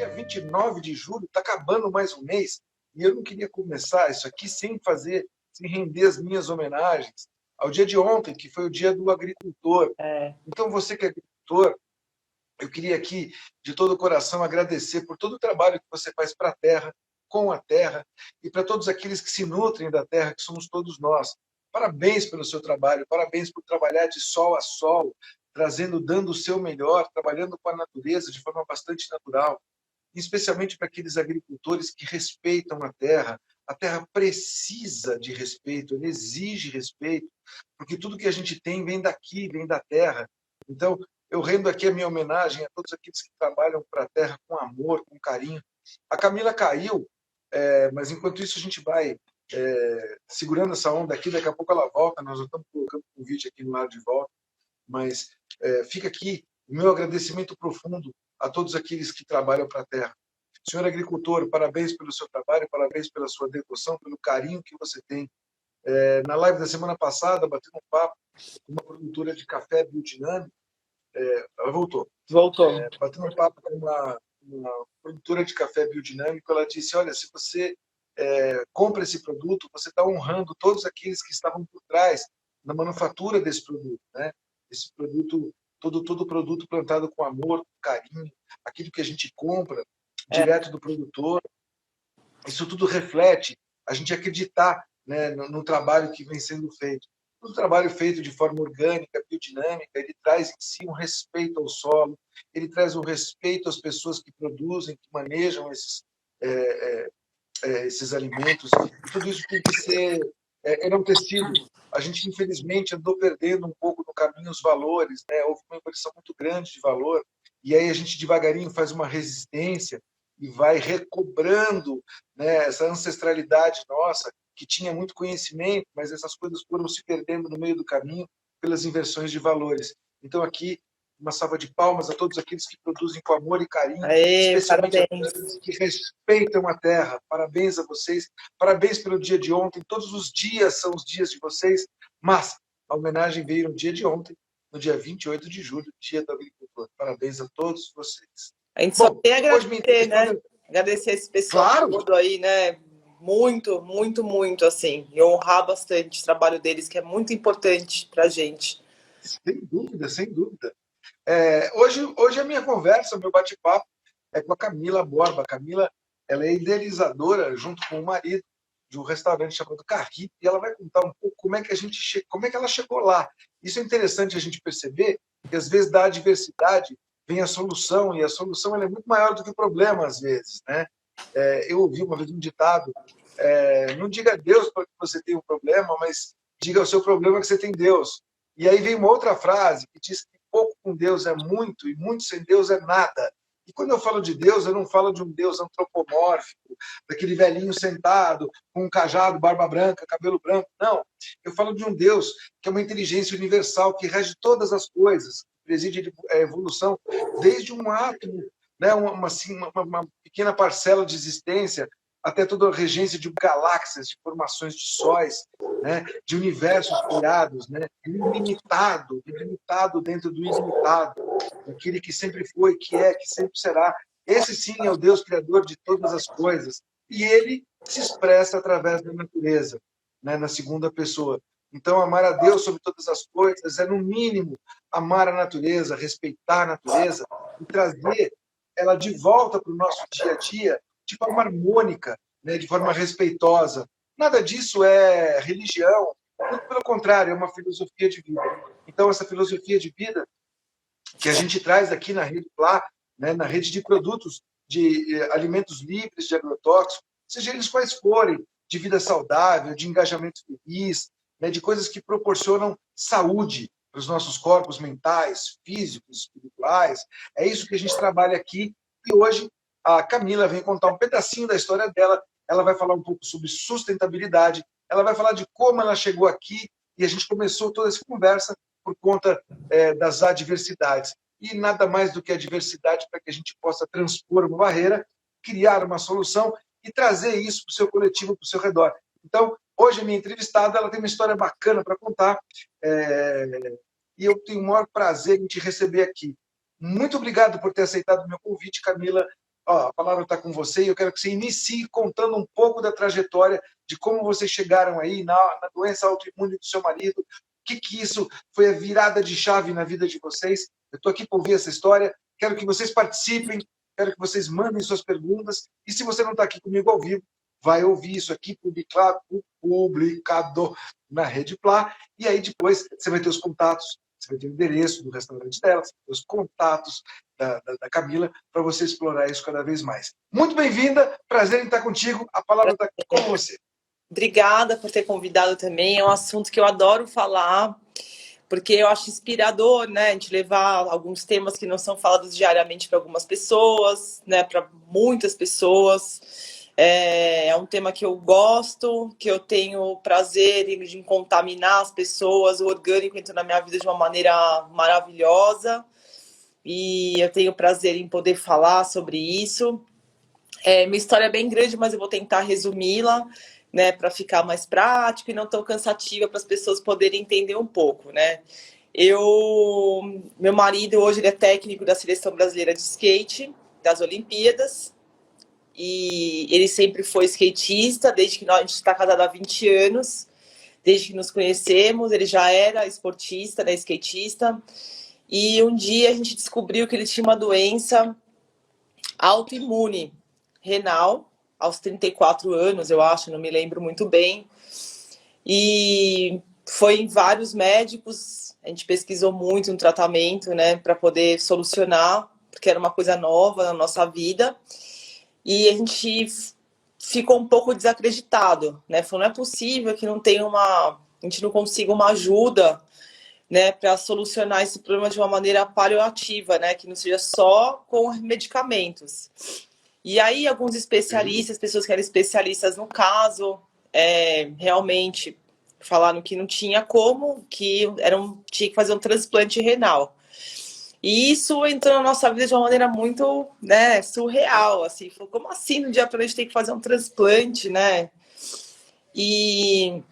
dia 29 de julho, está acabando mais um mês, e eu não queria começar isso aqui sem render as minhas homenagens ao dia de ontem, que foi o dia do agricultor. Então, você que é agricultor, eu queria aqui, de todo o coração, agradecer por todo o trabalho que você faz para a terra, com a terra, e para todos aqueles que se nutrem da terra, que somos todos nós. Parabéns pelo seu trabalho, parabéns por trabalhar de sol a sol, dando o seu melhor, trabalhando com a natureza de forma bastante natural, especialmente para aqueles agricultores que respeitam a terra. A terra precisa de respeito, ela exige respeito, porque tudo que a gente tem vem daqui, vem da terra. Então, eu rendo aqui a minha homenagem a todos aqueles que trabalham para a terra com amor, com carinho. A Camila caiu, mas enquanto isso a gente vai segurando essa onda aqui, daqui a pouco ela volta, nós já estamos colocando o convite aqui no lado de volta, mas fica aqui o meu agradecimento profundo a todos aqueles que trabalham para a terra. Senhor agricultor, parabéns pelo seu trabalho, parabéns pela sua devoção, pelo carinho que você tem. Na live da semana passada, batendo um papo com uma produtora de café biodinâmico, ela voltou. Batendo um papo com uma produtora de café biodinâmico, ela disse, olha, se você compra esse produto, você está honrando todos aqueles que estavam por trás na manufatura desse produto, né? Esse produto, todo produto plantado com amor, com carinho, aquilo que a gente compra direto do produtor, isso tudo reflete a gente acreditar, né, no trabalho que vem sendo feito. Um trabalho feito de forma orgânica, biodinâmica, ele traz em si um respeito ao solo, ele traz um respeito às pessoas que produzem, que manejam esses alimentos, e tudo isso tem que ser enaltecido. A gente, infelizmente, andou perdendo um pouco no caminho os valores, né? Houve uma evolução muito grande de valor, e aí a gente devagarinho faz uma resistência e vai recobrando, né, essa ancestralidade nossa, que tinha muito conhecimento, mas essas coisas foram se perdendo no meio do caminho pelas inversões de valores. Então, aqui, uma salva de palmas a todos aqueles que produzem com amor e carinho, especialmente aqueles que respeitam a terra. Parabéns a vocês, parabéns pelo dia de ontem. Todos os dias são os dias de vocês, mas a homenagem veio no dia de ontem, no dia 28 de julho, dia do agricultor. Parabéns a todos vocês. A gente só tem a agradecer, né? Agradecer esse pessoal todo aí, né? Muito, muito, muito, assim. E honrar bastante o trabalho deles, que é muito importante para a gente. Sem dúvida, sem dúvida. Hoje a minha conversa, o meu bate-papo é com a Camila Borba. A Camila, ela é idealizadora, junto com o marido, de um restaurante chamado Carrito, e ela vai contar um pouco como é que ela chegou lá. Isso é interessante a gente perceber, que às vezes da adversidade vem a solução, e a solução ela é muito maior do que o problema, às vezes, né? Eu ouvi uma vez um ditado, não diga a Deus para que você tem um problema, mas diga ao seu problema que você tem Deus. E aí vem uma outra frase que diz que pouco com Deus é muito e muito sem Deus é nada. E quando eu falo de Deus, eu não falo de um Deus antropomórfico, daquele velhinho sentado, com um cajado, barba branca, cabelo branco. Não. Eu falo de um Deus que é uma inteligência universal, que rege todas as coisas, preside a evolução desde um átomo, né, uma pequena parcela de existência, até toda a regência de galáxias, de formações de sóis, né, de universos criados, né, ilimitado dentro do ilimitado, aquele que sempre foi, que sempre será. Esse sim é o Deus criador de todas as coisas. E ele se expressa através da natureza, né, na segunda pessoa. Então, amar a Deus sobre todas as coisas é, no mínimo, amar a natureza, respeitar a natureza e trazer ela de volta para o nosso dia a dia de forma harmônica, né, de forma respeitosa. Nada disso é religião, muito pelo contrário, é uma filosofia de vida. Então, essa filosofia de vida que a gente traz aqui na Rede Plá, né, na rede de produtos de alimentos livres de agrotóxicos, seja eles quais forem, de vida saudável, de engajamento feliz, né, de coisas que proporcionam saúde para os nossos corpos mentais, físicos, espirituais. É isso que a gente trabalha aqui. E hoje a Camila vem contar um pedacinho da história dela. Ela vai falar um pouco sobre sustentabilidade, ela vai falar de como ela chegou aqui, e a gente começou toda essa conversa por conta das adversidades. E nada mais do que a diversidade para que a gente possa transpor uma barreira, criar uma solução e trazer isso para o seu coletivo, para o seu redor. Então, hoje a minha entrevistada ela tem uma história bacana para contar, e eu tenho o maior prazer em te receber aqui. Muito obrigado por ter aceitado o meu convite, Camila. Ó, a palavra está com você e eu quero que você inicie contando um pouco da trajetória de como vocês chegaram aí na doença autoimune do seu marido, o que isso foi a virada de chave na vida de vocês. Eu estou aqui para ouvir essa história, quero que vocês participem, quero que vocês mandem suas perguntas, e se você não está aqui comigo ao vivo, vai ouvir isso aqui publicado na Rede Plá, e aí depois você vai ter os contatos, você vai ter o endereço do restaurante dela, você vai ter os contatos da Camila, para você explorar isso cada vez mais. Muito bem-vinda, prazer em estar contigo, a palavra está com você. Obrigada por ter convidado também, é um assunto que eu adoro falar, porque eu acho inspirador, né, a gente levar alguns temas que não são falados diariamente para algumas pessoas, né, para muitas pessoas. É um tema que eu gosto, que eu tenho prazer em contaminar as pessoas, o orgânico entra na minha vida de uma maneira maravilhosa, e eu tenho prazer em poder falar sobre isso. Minha história é bem grande, mas eu vou tentar resumi-la, né, para ficar mais prático e não tão cansativa, para as pessoas poderem entender um pouco, né? Meu marido hoje ele é técnico da Seleção Brasileira de Skate, das Olimpíadas, e ele sempre foi skatista, desde que a gente está casado há 20 anos, desde que nos conhecemos, ele já era esportista, né, skatista, e um dia a gente descobriu que ele tinha uma doença autoimune renal, aos 34 anos, eu acho, não me lembro muito bem, e foi em vários médicos, a gente pesquisou muito no tratamento, né, para poder solucionar, porque era uma coisa nova na nossa vida, e a gente ficou um pouco desacreditado, né? Falou, não é possível que a gente não consiga uma ajuda, né, para solucionar esse problema de uma maneira paliativa, né, que não seja só com medicamentos. E aí alguns especialistas, pessoas que eram especialistas no caso, realmente falaram que não tinha como, que tinha que fazer um transplante renal. E isso entrou na nossa vida de uma maneira muito, né, surreal, assim. Falou, como assim no dia para a gente tem que fazer um transplante, né? E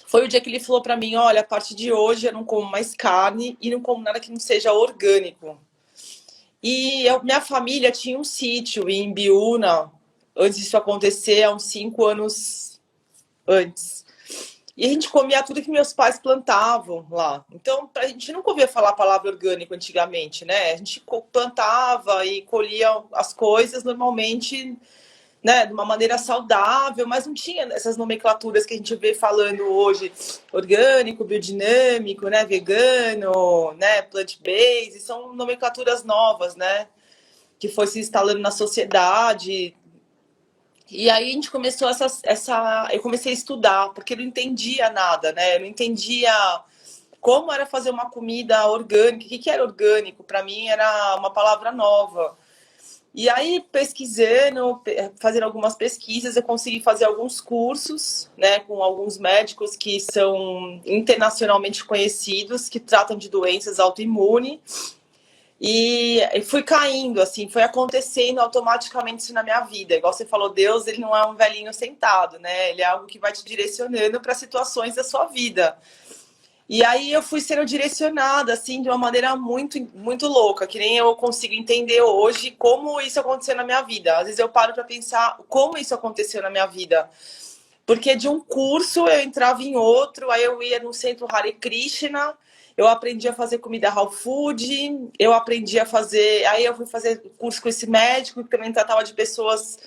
foi o dia que ele falou para mim, olha, a partir de hoje eu não como mais carne e não como nada que não seja orgânico. E minha família tinha um sítio em Biúna, antes disso acontecer, há uns 5 anos antes. E a gente comia tudo que meus pais plantavam lá. Então, a gente nunca ouvia falar a palavra orgânico antigamente, né? A gente plantava e colhia as coisas normalmente, né, de uma maneira saudável, mas não tinha essas nomenclaturas que a gente vê falando hoje, orgânico, biodinâmico, né, vegano, né, plant-based, são nomenclaturas novas, né, que foi se instalando na sociedade. E aí a gente começou eu comecei a estudar, porque eu não entendia nada, né? Eu não entendia como era fazer uma comida orgânica, o que era orgânico, para mim era uma palavra nova. E aí, pesquisando, fazendo algumas pesquisas, eu consegui fazer alguns cursos, né, com alguns médicos que são internacionalmente conhecidos, que tratam de doenças autoimunes. E fui caindo, assim, foi acontecendo automaticamente isso na minha vida. Igual você falou, Deus, ele não é um velhinho sentado, né? Ele é algo que vai te direcionando para situações da sua vida. E aí eu fui sendo direcionada, assim, de uma maneira muito, muito louca, que nem eu consigo entender hoje como isso aconteceu na minha vida. Às vezes eu paro para pensar como isso aconteceu na minha vida. Porque de um curso eu entrava em outro, aí eu ia no centro Hare Krishna, eu aprendi a fazer comida raw food, eu aprendi a fazer... Aí eu fui fazer curso com esse médico, que também tratava de pessoas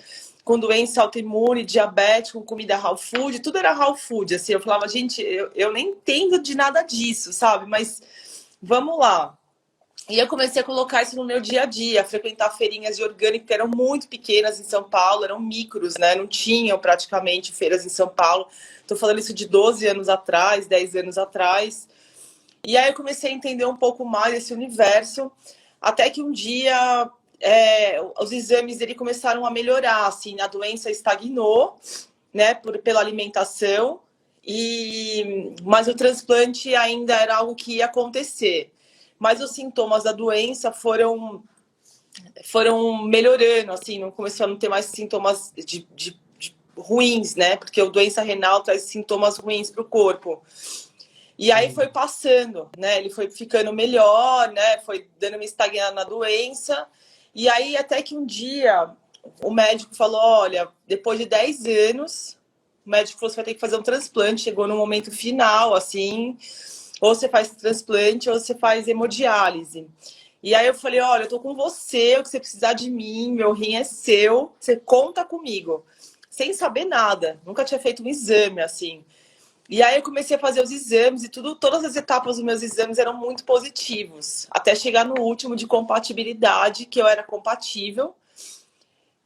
com doença autoimune, diabetes, com comida raw food, tudo era raw food, assim, eu falava, gente, eu nem entendo de nada disso, sabe, mas vamos lá. E eu comecei a colocar isso no meu dia a dia, a frequentar feirinhas de orgânico, que eram muito pequenas em São Paulo, eram micros, né, não tinham praticamente feiras em São Paulo, tô falando isso de 12 anos atrás, 10 anos atrás, e aí eu comecei a entender um pouco mais esse universo, até que um dia... os exames dele começaram a melhorar, assim, a doença estagnou, né, pela alimentação, mas o transplante ainda era algo que ia acontecer. Mas os sintomas da doença foram melhorando, assim, não começou a não ter mais sintomas de ruins, né, porque a doença renal traz sintomas ruins para o corpo. E aí foi passando, né, ele foi ficando melhor, né, foi dando uma estagnada na doença. E aí, até que um dia, o médico falou, olha, depois de 10 anos, o médico falou, você vai ter que fazer um transplante, chegou no momento final, assim, ou você faz transplante ou você faz hemodiálise. E aí eu falei, olha, eu tô com você, o que você precisar de mim, meu rim é seu, você conta comigo. Sem saber nada, nunca tinha feito um exame, assim. E aí eu comecei a fazer os exames e tudo, todas as etapas dos meus exames eram muito positivos, até chegar no último de compatibilidade, que eu era compatível,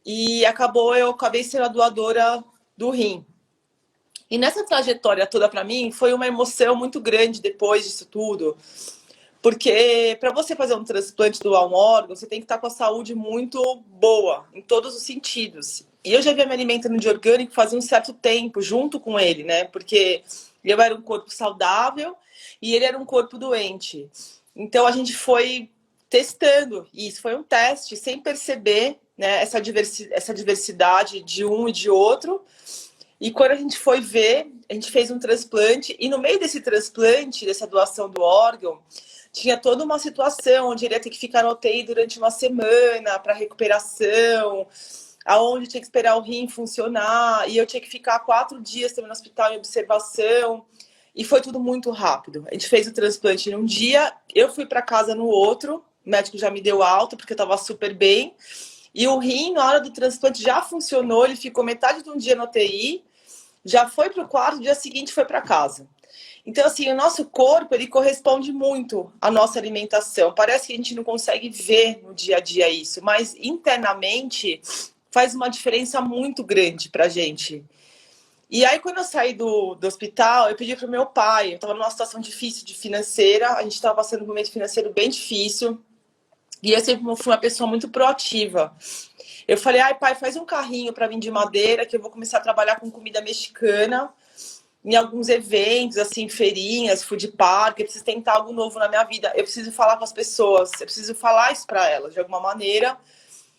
e eu acabei sendo a doadora do rim. E nessa trajetória toda para mim foi uma emoção muito grande depois disso tudo, porque para você fazer um transplante doar um órgão, você tem que estar com a saúde muito boa, em todos os sentidos. E eu já vinha me alimentando de orgânico fazia um certo tempo, junto com ele, né? Porque eu era um corpo saudável e ele era um corpo doente. Então a gente foi testando isso, foi um teste, sem perceber, né, essa diversidade de um e de outro. E quando a gente foi ver, a gente fez um transplante, e no meio desse transplante, dessa doação do órgão, tinha toda uma situação onde ele ia ter que ficar no UTI durante uma semana para recuperação, aonde tinha que esperar o rim funcionar, e eu tinha que ficar 4 dias também no hospital em observação, e foi tudo muito rápido. A gente fez o transplante num dia, eu fui para casa no outro, o médico já me deu alta, porque eu estava super bem, e o rim, na hora do transplante, já funcionou, ele ficou metade de um dia no UTI, já foi para o quarto, dia seguinte foi para casa. Então, assim, o nosso corpo, ele corresponde muito à nossa alimentação. Parece que a gente não consegue ver no dia a dia isso, mas internamente faz uma diferença muito grande pra gente. E aí, quando eu saí do hospital, eu pedi pro meu pai, eu estava numa situação difícil de financeira, a gente estava passando por um momento financeiro bem difícil, e eu sempre fui uma pessoa muito proativa. Eu falei, ai, pai, faz um carrinho para vir de madeira, que eu vou começar a trabalhar com comida mexicana, em alguns eventos, assim, feirinhas, food park, eu preciso tentar algo novo na minha vida, eu preciso falar com as pessoas, eu preciso falar isso para elas, de alguma maneira,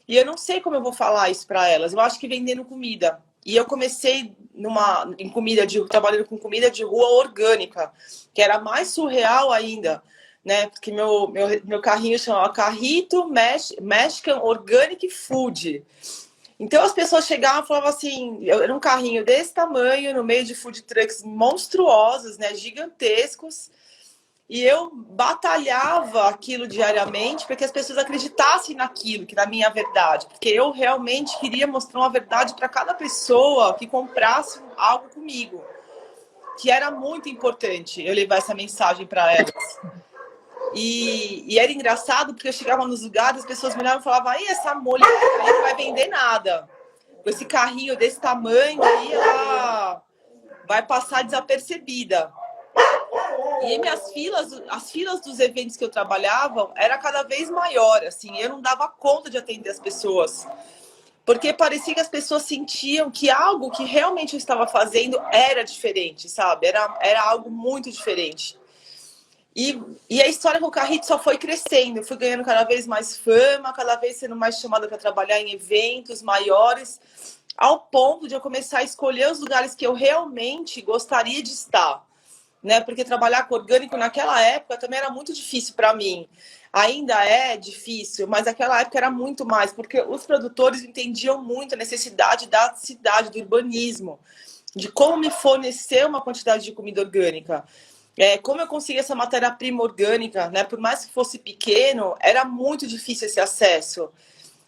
e eu não sei como eu vou falar isso para elas, eu acho que vendendo comida. E eu comecei trabalhando com comida de rua orgânica, que era mais surreal ainda, né? Porque meu carrinho chamava Carrito Mexican Organic Food. Então as pessoas chegavam e falavam assim, era um carrinho desse tamanho, no meio de food trucks monstruosos, né, gigantescos, e eu batalhava aquilo diariamente para que as pessoas acreditassem naquilo, que na minha verdade, porque eu realmente queria mostrar uma verdade para cada pessoa que comprasse algo comigo, que era muito importante eu levar essa mensagem para elas. E era engraçado porque eu chegava nos lugares, as pessoas me olhavam e falavam, aí essa mulher aí não vai vender nada. Com esse carrinho desse tamanho aí, ela vai passar desapercebida. E as filas dos eventos que eu trabalhava era cada vez maior, assim, eu não dava conta de atender as pessoas. Porque parecia que as pessoas sentiam que algo que realmente eu estava fazendo era diferente, sabe? Era algo muito diferente. E a história com o Carrito só foi crescendo. Eu fui ganhando cada vez mais fama, cada vez sendo mais chamada para trabalhar em eventos maiores, ao ponto de eu começar a escolher os lugares que eu realmente gostaria de estar. Né? Porque trabalhar com orgânico naquela época também era muito difícil para mim. Ainda é difícil, mas naquela época era muito mais, porque os produtores entendiam muito a necessidade da cidade, do urbanismo, de como me fornecer uma quantidade de comida orgânica. Como eu consegui essa matéria-prima orgânica, né? Por mais que fosse pequeno, era muito difícil esse acesso.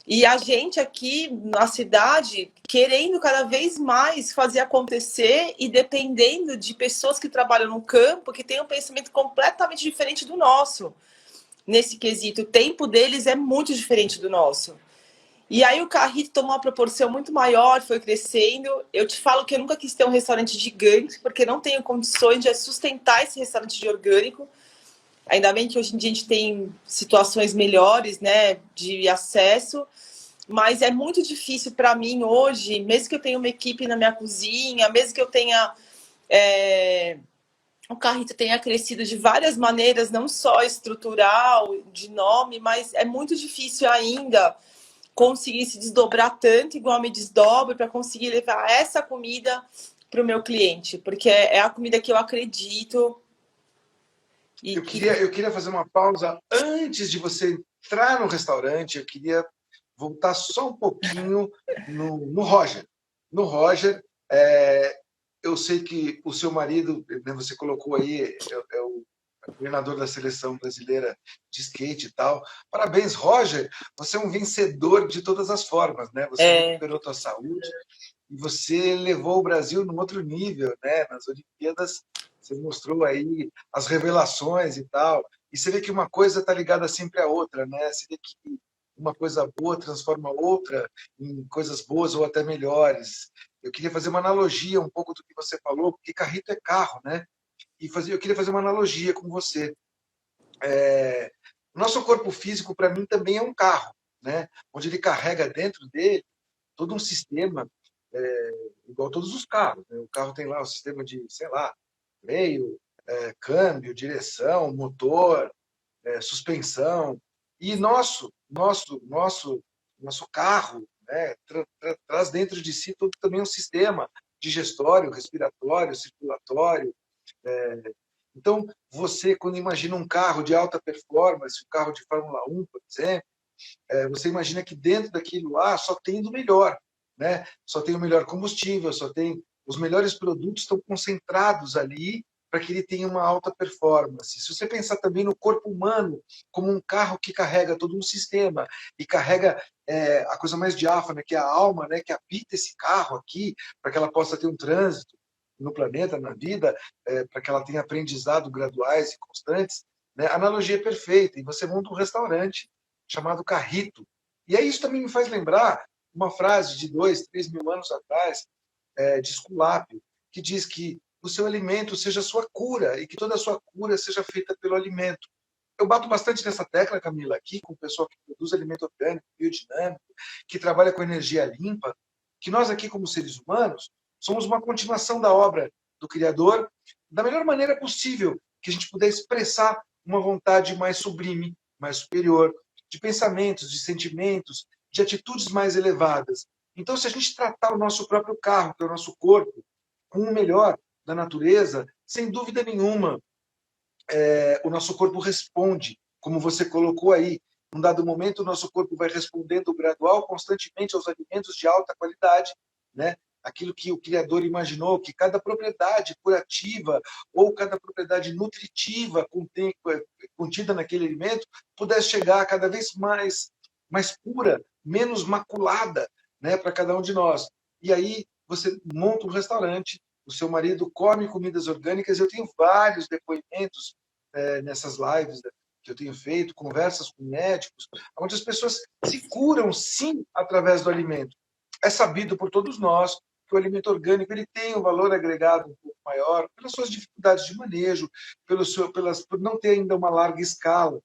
E a gente aqui na cidade querendo cada vez mais fazer acontecer e dependendo de pessoas que trabalham no campo, que têm um pensamento completamente diferente do nosso. Nesse quesito, o tempo deles é muito diferente do nosso. E aí o Carrito tomou uma proporção muito maior, foi crescendo. Eu te falo que eu nunca quis ter um restaurante gigante, porque não tenho condições de sustentar esse restaurante de orgânico. Ainda bem que hoje em dia a gente tem situações melhores, né, de acesso. Mas é muito difícil para mim hoje, mesmo que eu tenha uma equipe na minha cozinha, mesmo que eu tenha... o Carrito tenha crescido de várias maneiras, não só estrutural, de nome, mas é muito difícil ainda conseguir se desdobrar tanto, igual me desdobro, para conseguir levar essa comida para o meu cliente, porque é a comida que eu acredito. Eu queria fazer uma pausa antes de você entrar no restaurante. Eu queria voltar só um pouquinho no Roger. No Roger, eu sei que o seu marido, né, você colocou aí, é o treinador da seleção brasileira de skate e tal. Parabéns, Roger. Você é um vencedor de todas as formas, né? Você recuperou sua saúde e você levou o Brasil num outro nível, né? Nas Olimpíadas, você mostrou aí as revelações e tal. E você vê que uma coisa está ligada sempre à outra, né? Você vê que uma coisa boa transforma outra em coisas boas ou até melhores. Eu queria fazer uma analogia um pouco do que você falou, porque carrito é carro, né? Eu queria fazer uma analogia com você. O nosso corpo físico, para mim, também é um carro, né? Onde ele carrega dentro dele todo um sistema, igual todos os carros. Né? O carro tem lá o sistema de, sei lá, freio, câmbio, direção, motor, suspensão. E nosso carro, né, traz dentro de si todo também um sistema digestório, respiratório, circulatório. Então, você, quando imagina um carro de alta performance, um carro de Fórmula 1, por exemplo, você imagina que dentro daquilo lá só tem do melhor, né? Só tem o melhor combustível, só tem os melhores produtos estão concentrados ali para que ele tenha uma alta performance. Se você pensar também no corpo humano como um carro que carrega todo um sistema e carrega a coisa mais diáfana, que é a alma, né, que habita esse carro aqui, para que ela possa ter um trânsito no planeta, na vida, para que ela tenha aprendizado graduais e constantes, né? A analogia é perfeita. E você monta um restaurante chamado Carrito. E aí isso também me faz lembrar uma frase de 2, 3 mil anos atrás, de Esculápio, que diz que o seu alimento seja a sua cura e que toda a sua cura seja feita pelo alimento. Eu bato bastante nessa tecla, Camila, aqui com o pessoal que produz alimento orgânico, biodinâmico, que trabalha com energia limpa, que nós aqui, como seres humanos, somos uma continuação da obra do Criador, da melhor maneira possível, que a gente puder expressar uma vontade mais sublime, mais superior, de pensamentos, de sentimentos, de atitudes mais elevadas. Então, se a gente tratar o nosso próprio carro, que é o nosso corpo, com o melhor da natureza, sem dúvida nenhuma, o nosso corpo responde, como você colocou aí. Num dado momento, o nosso corpo vai respondendo gradual, constantemente aos alimentos de alta qualidade, né? Aquilo que o Criador imaginou, que cada propriedade curativa ou cada propriedade nutritiva contida naquele alimento pudesse chegar cada vez mais pura, menos maculada, né, para cada um de nós. E aí você monta um restaurante, o seu marido come comidas orgânicas. Eu tenho vários depoimentos nessas lives que eu tenho feito, conversas com médicos, onde as pessoas se curam, sim, através do alimento. É sabido por todos nós que o alimento orgânico ele tem um valor agregado um pouco maior pelas suas dificuldades de manejo, por não ter ainda uma larga escala.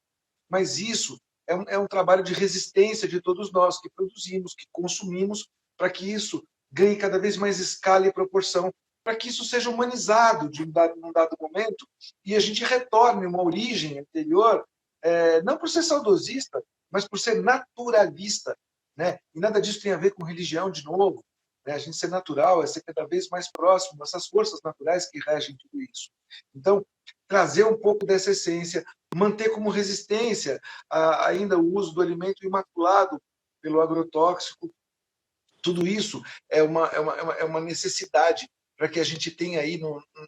Mas isso é um trabalho de resistência de todos nós que produzimos, que consumimos, para que isso ganhe cada vez mais escala e proporção, para que isso seja humanizado num dado momento e a gente retorne uma origem anterior, não por ser saudosista, mas por ser naturalista, né? E nada disso tem a ver com religião, de novo. Né? A gente ser natural é ser cada vez mais próximo dessas forças naturais que regem tudo isso. Então, trazer um pouco dessa essência, manter como resistência ainda o uso do alimento imaculado pelo agrotóxico, tudo isso é uma necessidade para que a gente tenha aí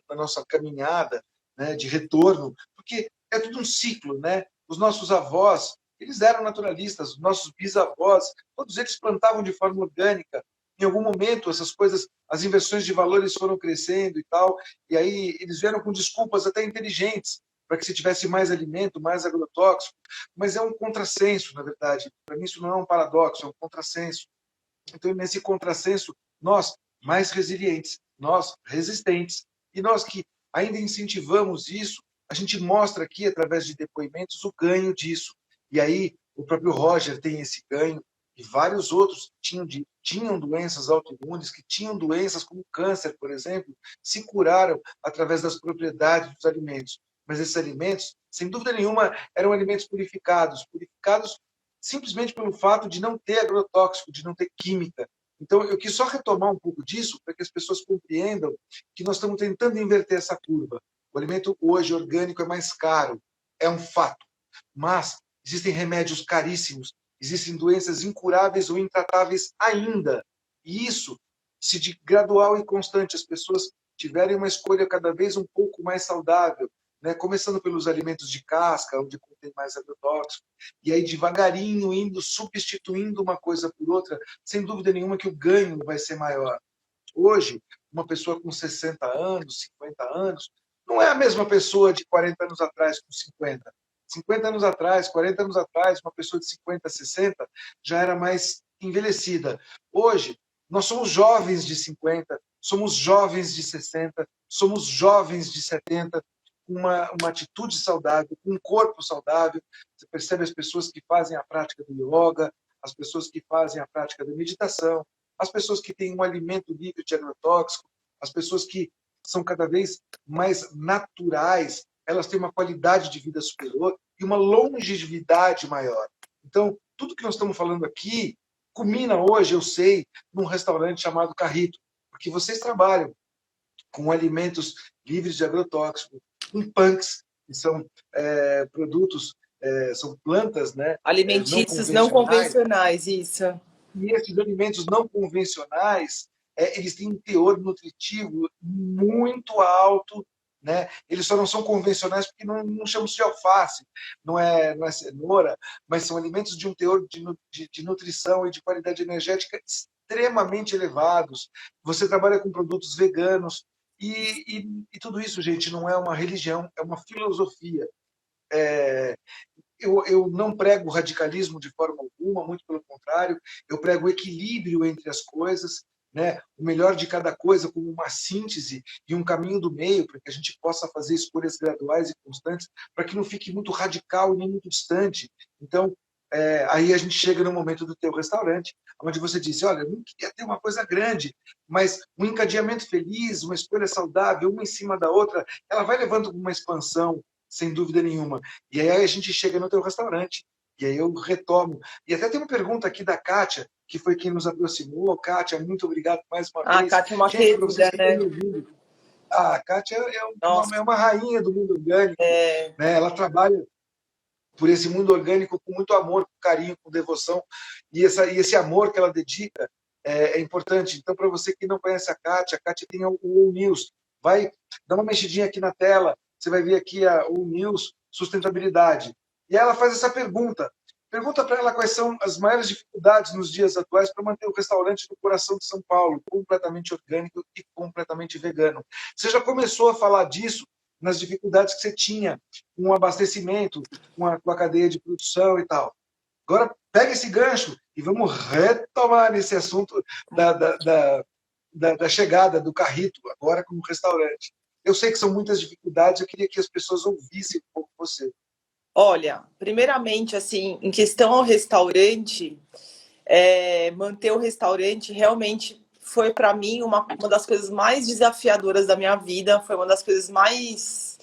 na nossa caminhada, né, de retorno, porque é tudo um ciclo, né? Os nossos avós, eles eram naturalistas, os nossos bisavós, todos eles plantavam de forma orgânica. Em algum momento, essas coisas, as inversões de valores foram crescendo e tal, e aí eles vieram com desculpas até inteligentes, para que se tivesse mais alimento, mais agrotóxico, mas é um contrassenso, na verdade. Para mim, isso não é um paradoxo, é um contrassenso. Então, nesse contrassenso, nós mais resilientes, nós resistentes, e nós que ainda incentivamos isso, a gente mostra aqui, através de depoimentos, o ganho disso. E aí, o próprio Roger tem esse ganho, e vários outros que tinham doenças autoimunes, que tinham doenças como câncer, por exemplo, se curaram através das propriedades dos alimentos. Mas esses alimentos, sem dúvida nenhuma, eram alimentos purificados simplesmente pelo fato de não ter agrotóxico, de não ter química. Então, eu quis só retomar um pouco disso para que as pessoas compreendam que nós estamos tentando inverter essa curva. O alimento hoje orgânico é mais caro, é um fato. Mas existem remédios caríssimos Existem doenças incuráveis ou intratáveis ainda. E isso, se de gradual e constante as pessoas tiverem uma escolha cada vez um pouco mais saudável, né? Começando pelos alimentos de casca, onde contém mais agrotóxico, e aí devagarinho indo substituindo uma coisa por outra, sem dúvida nenhuma que o ganho vai ser maior. Hoje, uma pessoa com 60 anos, 50 anos, não é a mesma pessoa de 40 anos atrás com 50. 50 anos atrás, 40 anos atrás, uma pessoa de 50, 60 já era mais envelhecida. Hoje, nós somos jovens de 50, somos jovens de 60, somos jovens de 70, com uma atitude saudável, com um corpo saudável. Você percebe as pessoas que fazem a prática do yoga, as pessoas que fazem a prática da meditação, as pessoas que têm um alimento livre de agrotóxico, as pessoas que são cada vez mais naturais, elas têm uma qualidade de vida superior e uma longevidade maior. Então, tudo que nós estamos falando aqui culmina hoje, eu sei, num restaurante chamado Carrito, porque vocês trabalham com alimentos livres de agrotóxico, com punks, que são produtos, são plantas, né, Alimentícios não convencionais, isso. e esses alimentos não convencionais, eles têm um teor nutritivo muito alto, né? Eles só não são convencionais porque não chamam de alface, não é cenoura, mas são alimentos de um teor de nutrição e de qualidade energética extremamente elevados. Você trabalha com produtos veganos, e tudo isso, gente, não é uma religião, é uma filosofia. Eu não prego radicalismo de forma alguma, muito pelo contrário, eu prego o equilíbrio entre as coisas, né? O melhor de cada coisa como uma síntese e um caminho do meio, para que a gente possa fazer escolhas graduais e constantes, para que não fique muito radical e nem muito distante. Então, aí a gente chega no momento do teu restaurante, onde você disse, olha, eu não queria ter uma coisa grande, mas um encadeamento feliz, uma escolha saudável, uma em cima da outra, ela vai levando uma expansão, sem dúvida nenhuma. E aí a gente chega no teu restaurante, e aí eu retomo. E até tem uma pergunta aqui da Kátia, que foi quem nos aproximou. Kátia, muito obrigado mais uma vez. A Kátia é uma gente, para vocês querida, que né? estão me ouvindo, a Kátia é uma rainha do mundo orgânico. Né? Ela trabalha por esse mundo orgânico com muito amor, com carinho, com devoção. E esse amor que ela dedica é importante. Então, para você que não conhece a Kátia tem o All News. Vai dar uma mexidinha aqui na tela, você vai ver aqui a All News Sustentabilidade. E ela faz essa pergunta. Pergunta para ela quais são as maiores dificuldades nos dias atuais para manter o restaurante no coração de São Paulo, completamente orgânico e completamente vegano. Você já começou a falar disso nas dificuldades que você tinha com o abastecimento, com a cadeia de produção e tal. Agora, pega esse gancho e vamos retomar nesse assunto da chegada do Carrito, agora como restaurante. Eu sei que são muitas dificuldades, eu queria que as pessoas ouvissem um pouco você. Olha, primeiramente, assim, em questão ao restaurante, manter o restaurante realmente foi, para mim, uma das coisas mais desafiadoras da minha vida, foi uma das coisas mais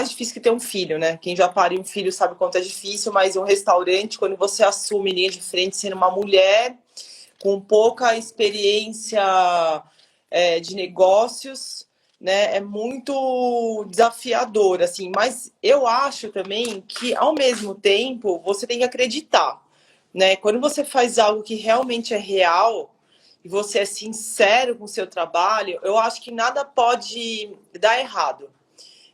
difícil que ter um filho, né? Quem já pariu um filho sabe o quanto é difícil, mas um restaurante, quando você assume linha de frente sendo uma mulher com pouca experiência de negócios, né? É muito desafiador, assim. Mas eu acho também que, ao mesmo tempo, você tem que acreditar, né? Quando você faz algo que realmente é real e você é sincero com o seu trabalho, eu acho que nada pode dar errado.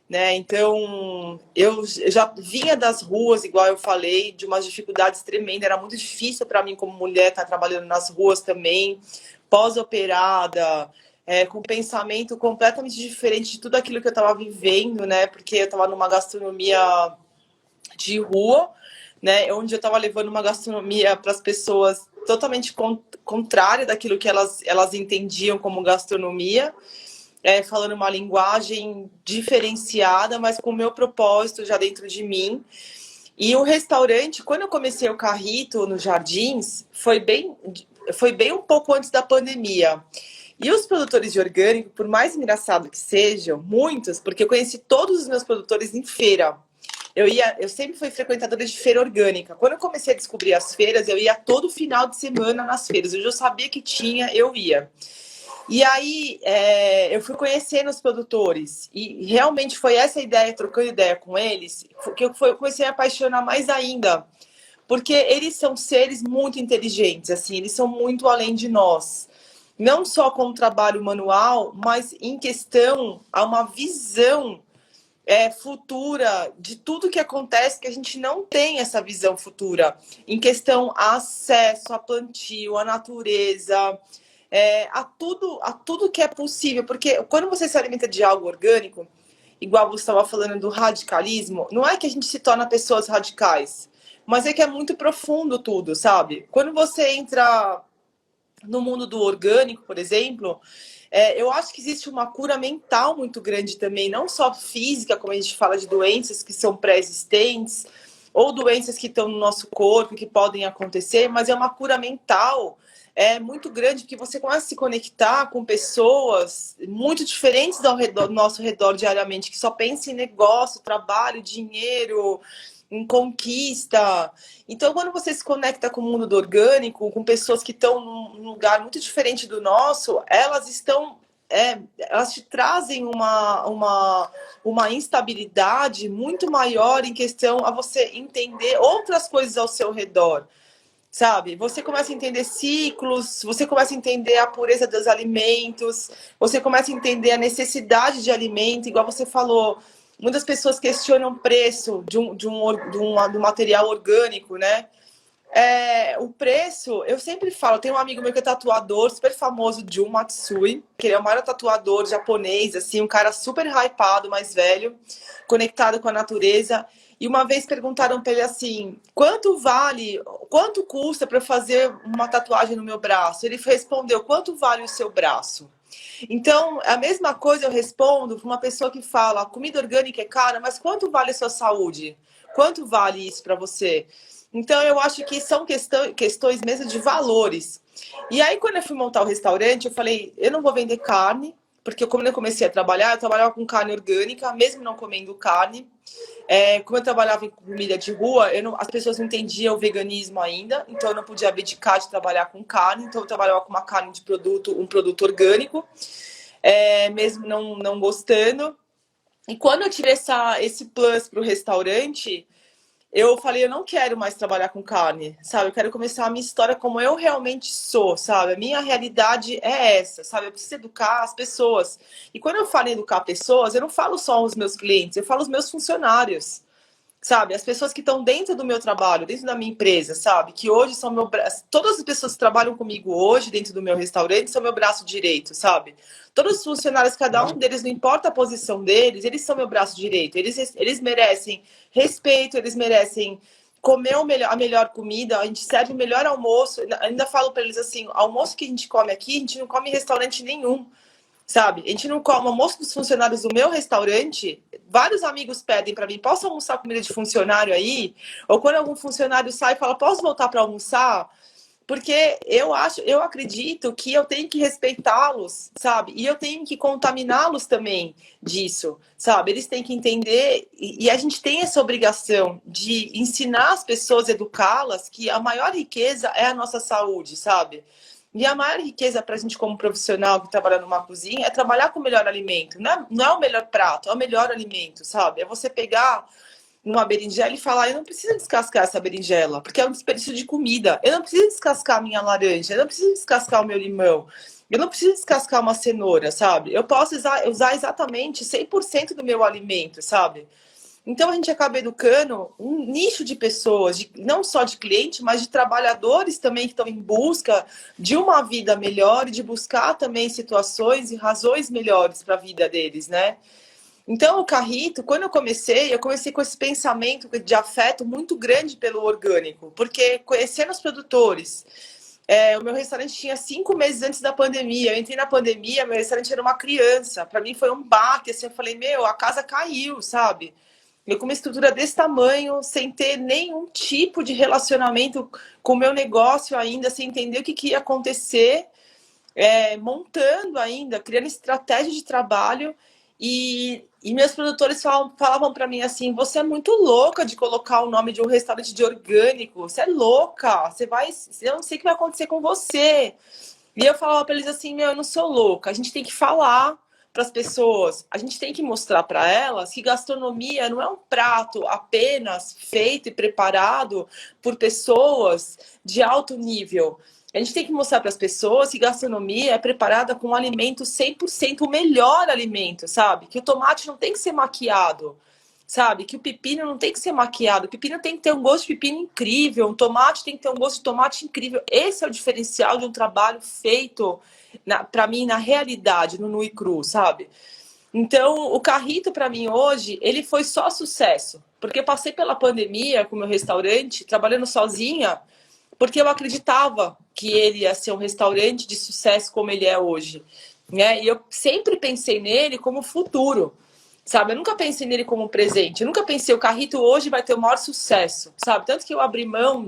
Né? Então, eu já vinha das ruas, igual eu falei, de umas dificuldades tremendas. Era muito difícil para mim, como mulher, estar trabalhando nas ruas também, pós-operada, com pensamento completamente diferente de tudo aquilo que eu estava vivendo, né? Porque eu estava numa gastronomia de rua, né? Onde eu estava levando uma gastronomia para as pessoas totalmente contrária daquilo que elas entendiam como gastronomia. Falando uma linguagem diferenciada, mas com o meu propósito já dentro de mim. E o restaurante, quando eu comecei o Carrito nos Jardins, foi bem um pouco antes da pandemia. E os produtores de orgânico, por mais engraçado que sejam, muitos, porque eu conheci todos os meus produtores em feira. Eu sempre fui frequentadora de feira orgânica. Quando eu comecei a descobrir as feiras, eu ia todo final de semana nas feiras. Eu já sabia que tinha, eu ia. E aí eu fui conhecendo os produtores e realmente foi essa ideia, trocando ideia com eles, que eu comecei a apaixonar mais ainda, porque eles são seres muito inteligentes, assim, eles são muito além de nós. Não só com o trabalho manual, mas em questão a uma visão futura de tudo que acontece, que a gente não tem essa visão futura, em questão a acesso a plantio, a natureza, a tudo que é possível, porque quando você se alimenta de algo orgânico, igual você estava falando do radicalismo, não é que a gente se torna pessoas radicais, mas é que é muito profundo tudo, sabe? Quando você entra no mundo do orgânico, por exemplo, eu acho que existe uma cura mental muito grande também, não só física, como a gente fala de doenças que são pré-existentes, ou doenças que estão no nosso corpo, que podem acontecer, mas é uma cura mental muito grande, porque você começa a se conectar com pessoas muito diferentes do nosso redor diariamente, que só pensam em negócio, trabalho, dinheiro, em conquista. Então, quando você se conecta com o mundo do orgânico, com pessoas que estão num lugar muito diferente do nosso, elas estão. Elas te trazem uma instabilidade muito maior em questão a você entender outras coisas ao seu redor, sabe? Você começa a entender ciclos, você começa a entender a pureza dos alimentos, você começa a entender a necessidade de alimento, igual você falou. Muitas pessoas questionam o preço do material orgânico, né? O preço, eu sempre falo, tem um amigo meu que é tatuador, super famoso, Jun Matsui, que ele é o maior tatuador japonês, assim, um cara super hypado, mais velho, conectado com a natureza. E uma vez perguntaram para ele assim, quanto custa para fazer uma tatuagem no meu braço? Ele respondeu, quanto vale o seu braço? Então, a mesma coisa eu respondo para uma pessoa que fala, comida orgânica é cara, mas quanto vale a sua saúde? Quanto vale isso para você? Então, eu acho que são questões mesmo de valores. E aí, quando eu fui montar o restaurante, eu falei, eu não vou vender carne, porque quando eu comecei a trabalhar, eu trabalhava com carne orgânica, mesmo não comendo carne. Como eu trabalhava em comida de rua, as pessoas não entendiam o veganismo ainda, então eu não podia abdicar de trabalhar com carne, então eu trabalhava com uma carne de um produto orgânico, mesmo não gostando. E quando eu tive esse plus para o restaurante, eu falei, eu não quero mais trabalhar com carne, sabe? Eu quero começar a minha história como eu realmente sou, sabe? A minha realidade é essa, sabe? Eu preciso educar as pessoas. E quando eu falo em educar pessoas, eu não falo só os meus clientes, eu falo os meus funcionários, sabe? As pessoas que estão dentro do meu trabalho, dentro da minha empresa, sabe? Que hoje são meu braço. Todas as pessoas que trabalham comigo hoje dentro do meu restaurante são meu braço direito, sabe? Todos os funcionários, cada um deles, não importa a posição deles, eles são meu braço direito. Eles merecem respeito, eles merecem comer a melhor comida, a gente serve o melhor almoço. Ainda falo para eles assim: o almoço que a gente come aqui, a gente não come em restaurante nenhum. Sabe? A gente não come almoço dos funcionários do meu restaurante. Vários amigos pedem para mim, posso almoçar comida de funcionário aí? Ou quando algum funcionário sai e fala, posso voltar para almoçar? Porque eu acredito que eu tenho que respeitá-los, sabe? E eu tenho que contaminá-los também disso, sabe? Eles têm que entender, e a gente tem essa obrigação de ensinar as pessoas, educá-las, que a maior riqueza é a nossa saúde, sabe? E a maior riqueza para a gente, como profissional que trabalha numa cozinha, é trabalhar com o melhor alimento. Não é o melhor prato, é o melhor alimento, sabe? É você pegar uma berinjela e falar, eu não preciso descascar essa berinjela, porque é um desperdício de comida. Eu não preciso descascar a minha laranja, eu não preciso descascar o meu limão, eu não preciso descascar uma cenoura, sabe? Eu posso usar exatamente 100% do meu alimento, sabe? Então a gente acaba educando um nicho de pessoas, não só de clientes, mas de trabalhadores também que estão em busca de uma vida melhor e de buscar também situações e razões melhores para a vida deles, né? Então, o Carrito, quando eu comecei com esse pensamento de afeto muito grande pelo orgânico, porque conhecendo os produtores, o meu restaurante tinha 5 meses antes da pandemia. Eu entrei na pandemia, meu restaurante era uma criança. Para mim foi um baque, assim, eu falei, a casa caiu, sabe? Eu com uma estrutura desse tamanho, sem ter nenhum tipo de relacionamento com o meu negócio ainda, sem entender o que ia acontecer, montando ainda, criando estratégia de trabalho. E meus produtores falavam para mim assim, você é muito louca de colocar o nome de um restaurante de orgânico, você é louca, eu não sei o que vai acontecer com você. E eu falava para eles assim, meu, eu não sou louca, a gente tem que falar para as pessoas, a gente tem que mostrar para elas que gastronomia não é um prato apenas feito e preparado por pessoas de alto nível. A gente tem que mostrar para as pessoas que gastronomia é preparada com um alimento 100% o melhor alimento, sabe? Que o tomate não tem que ser maquiado, sabe? Que o pepino não tem que ser maquiado. O pepino tem que ter um gosto de pepino incrível. O tomate tem que ter um gosto de tomate incrível. Esse é o diferencial de um trabalho feito, para mim, na realidade, no nu e cru, sabe? Então, o Carrito, para mim, hoje, ele foi só sucesso. Porque eu passei pela pandemia com o meu restaurante, trabalhando sozinha, porque eu acreditava que ele ia ser um restaurante de sucesso como ele é hoje, né? E eu sempre pensei nele como futuro, sabe? Eu nunca pensei nele como presente. Eu nunca pensei o Carrito hoje vai ter o maior sucesso, sabe? Tanto que eu abri mão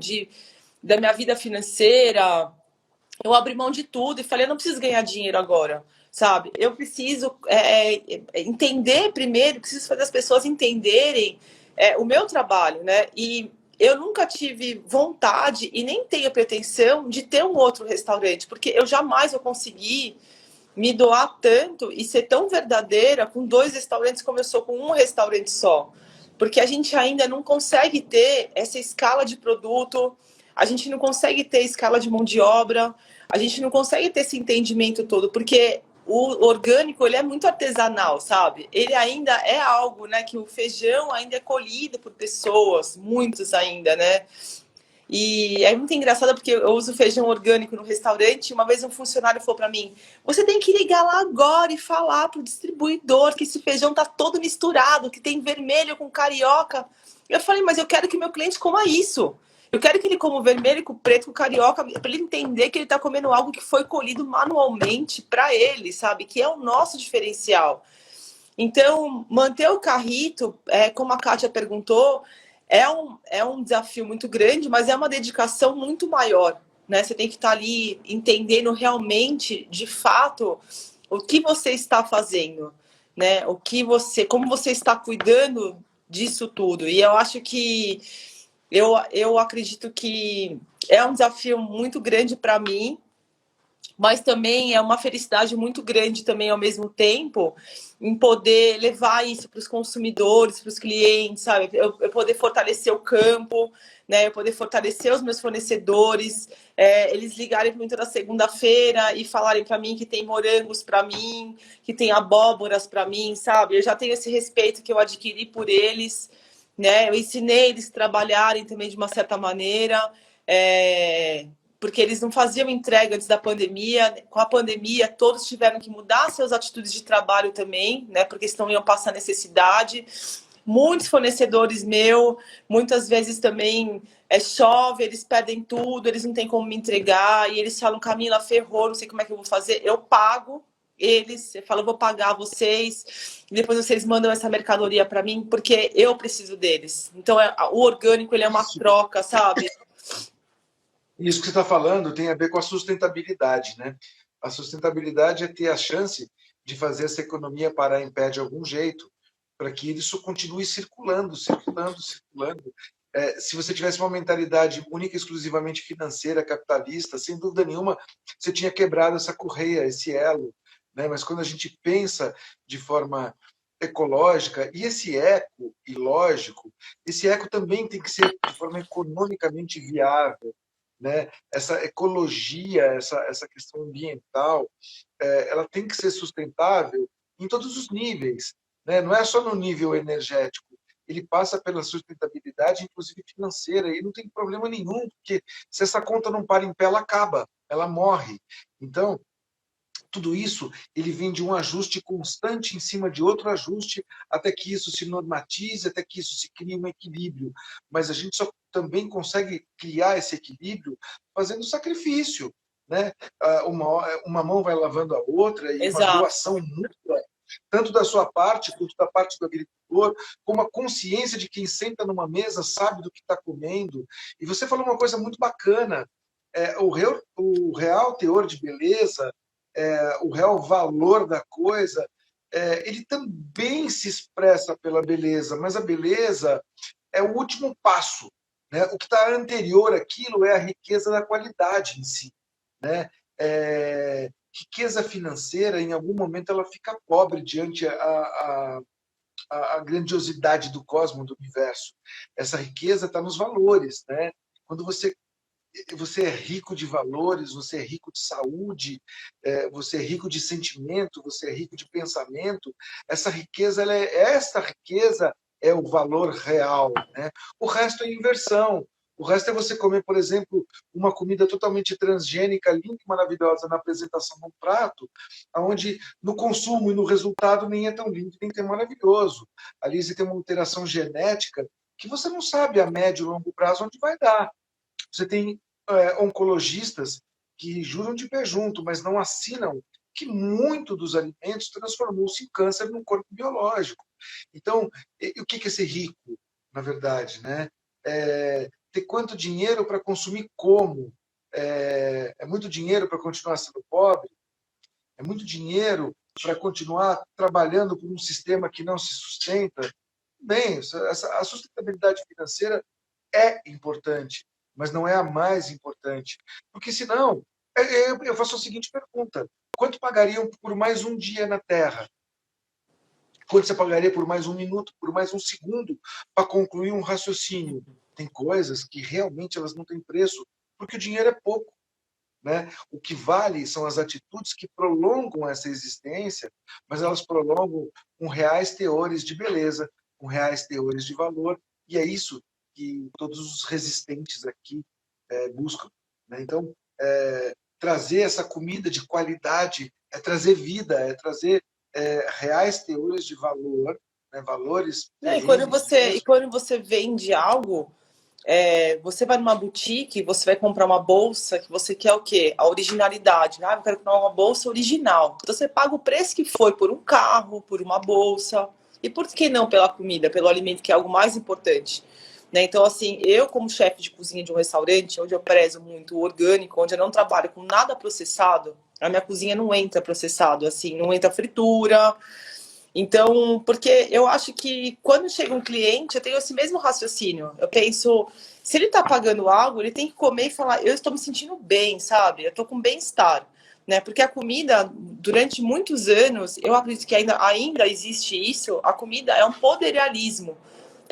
da minha vida financeira, eu abri mão de tudo e falei, eu não preciso ganhar dinheiro agora, sabe? Eu preciso entender primeiro, preciso fazer as pessoas entenderem o meu trabalho, né? E eu nunca tive vontade e nem tenho pretensão de ter um outro restaurante, porque eu jamais vou conseguir me doar tanto e ser tão verdadeira com 2 restaurantes como eu sou com um restaurante só. Porque a gente ainda não consegue ter essa escala de produto, a gente não consegue ter escala de mão de obra, a gente não consegue ter esse entendimento todo, porque o orgânico ele é muito artesanal, sabe? Ele ainda é algo, né, que o feijão ainda é colhido por pessoas, muitos ainda, né? E é muito engraçado porque eu uso feijão orgânico no restaurante. Uma vez um funcionário falou para mim: você tem que ligar lá agora e falar para o distribuidor que esse feijão tá todo misturado, que tem vermelho com carioca. Eu falei: mas eu quero que meu cliente coma isso. Eu quero que ele coma o vermelho com o preto, com o carioca, para ele entender que ele está comendo algo que foi colhido manualmente para ele, sabe? Que é o nosso diferencial. Então, manter o carrito, como a Kátia perguntou, é um desafio muito grande, mas é uma dedicação muito maior, né? Você tem que estar ali entendendo realmente, de fato, o que você está fazendo, né? Como você está cuidando disso tudo. E eu acho que eu acredito que é um desafio muito grande para mim, mas também é uma felicidade muito grande também ao mesmo tempo em poder levar isso para os consumidores, para os clientes, sabe? Eu poder fortalecer o campo, né? Eu poder fortalecer os meus fornecedores, eles ligarem para mim toda segunda-feira e falarem para mim que tem morangos para mim, que tem abóboras para mim, sabe? Eu já tenho esse respeito que eu adquiri por eles, né? Eu ensinei eles a trabalharem também de uma certa maneira. Porque eles não faziam entrega antes da pandemia. Com a pandemia, todos tiveram que mudar suas atitudes de trabalho também, né? Porque senão iam passar necessidade. Muitos fornecedores meus, muitas vezes também chove, eles perdem tudo, eles não têm como me entregar, e eles falam, Camila, ferrou, não sei como é que eu vou fazer. Eu pago eles, eu falo, eu vou pagar vocês, e depois vocês mandam essa mercadoria para mim, porque eu preciso deles. Então, o orgânico, ele é uma troca, sabe? Isso que você está falando tem a ver com a sustentabilidade, né? A sustentabilidade é ter a chance de fazer essa economia parar em pé de algum jeito, para que isso continue circulando, circulando, circulando. Se você tivesse uma mentalidade única, exclusivamente financeira, capitalista, sem dúvida nenhuma, você tinha quebrado essa correia, esse elo, né? Mas quando a gente pensa de forma ecológica, e esse eco ilógico, esse eco também tem que ser de forma economicamente viável, né? Essa ecologia, essa questão ambiental, ela tem que ser sustentável em todos os níveis, né? Não é só no nível energético, ele passa pela sustentabilidade, inclusive financeira, e não tem problema nenhum, porque se essa conta não para em pé, ela acaba, ela morre. Então, tudo isso ele vem de um ajuste constante em cima de outro ajuste, até que isso se normatize, até que isso se crie um equilíbrio. Mas a gente só também consegue criar esse equilíbrio fazendo sacrifício, né? Uma mão vai lavando a outra e uma Exato. doação mútua, tanto da sua parte quanto da parte do agricultor, com a consciência de quem senta numa mesa sabe do que está comendo. E você falou uma coisa muito bacana, o real teor de beleza, o real valor da coisa, ele também se expressa pela beleza, mas a beleza é o último passo, né? O que está anterior àquilo é a riqueza da qualidade em si, né? riqueza financeira, em algum momento, ela fica pobre diante a grandiosidade do cosmos, do universo. Essa riqueza está nos valores, né? Quando você é rico de valores, você é rico de saúde, você é rico de sentimento, você é rico de pensamento. Esta riqueza é o valor real, né? O resto é inversão. O resto é você comer, por exemplo, uma comida totalmente transgênica, linda e maravilhosa na apresentação de um prato, onde no consumo e no resultado nem é tão lindo, nem tão maravilhoso. Ali você tem uma alteração genética que você não sabe a médio e longo prazo onde vai dar. Você tem oncologistas que juram de pé junto, mas não assinam que muito dos alimentos transformou-se em câncer no corpo biológico. Então, o que é ser rico, na verdade, né? Ter quanto dinheiro para consumir como? É muito dinheiro para continuar sendo pobre? É muito dinheiro para continuar trabalhando por um sistema que não se sustenta? Bem, a sustentabilidade financeira é importante, mas não é a mais importante. Porque senão, eu faço a seguinte pergunta: quanto pagariam por mais um dia na Terra? Quanto você pagaria por mais um minuto, por mais um segundo, para concluir um raciocínio? Tem coisas que realmente elas não têm preço, porque o dinheiro é pouco. Né? O que vale são as atitudes que prolongam essa existência, mas elas prolongam com reais teores de beleza, com reais teores de valor, e é isso que todos os resistentes aqui buscam. Né? Então, trazer essa comida de qualidade é trazer vida, é trazer reais teores de valor, né? Valores E quando perenes mesmo. você vende algo, você vai numa boutique, você vai comprar uma bolsa que você quer o quê? A originalidade. Né? Eu quero comprar uma bolsa original. Então você paga o preço que foi por um carro, por uma bolsa. E por que não pela comida, pelo alimento, que é algo mais importante? Né? Então, assim, eu como chefe de cozinha de um restaurante, onde eu prezo muito o orgânico, onde eu não trabalho com nada processado, a minha cozinha não entra processado, assim, não entra fritura. Então, porque eu acho que quando chega um cliente, eu tenho esse mesmo raciocínio. Eu penso, se ele está pagando algo, ele tem que comer e falar, eu estou me sentindo bem, sabe? Eu estou com bem-estar. Né? Porque a comida, durante muitos anos, eu acredito que ainda existe isso, a comida é um poderealismo.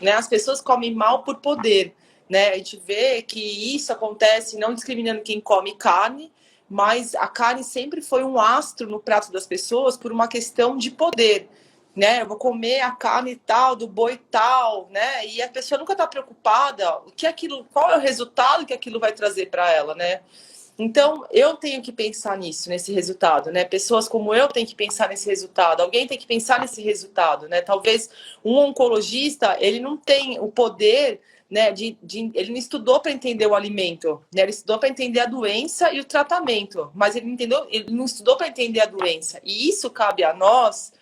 Né? As pessoas comem mal por poder. Né? A gente vê que isso acontece não discriminando quem come carne, mas a carne sempre foi um astro no prato das pessoas por uma questão de poder. Né? Eu vou comer a carne tal, do boi tal, né? E a pessoa nunca está preocupada o que aquilo, qual é o resultado que aquilo vai trazer para ela, né? Então, eu tenho que pensar nisso, nesse resultado, né? Pessoas como eu têm que pensar nesse resultado, alguém tem que pensar nesse resultado, né? Talvez um oncologista, ele não tem o poder, né, ele não estudou para entender o alimento, né? Ele estudou para entender a doença e o tratamento, mas ele não estudou para entender a doença. E isso cabe a nós,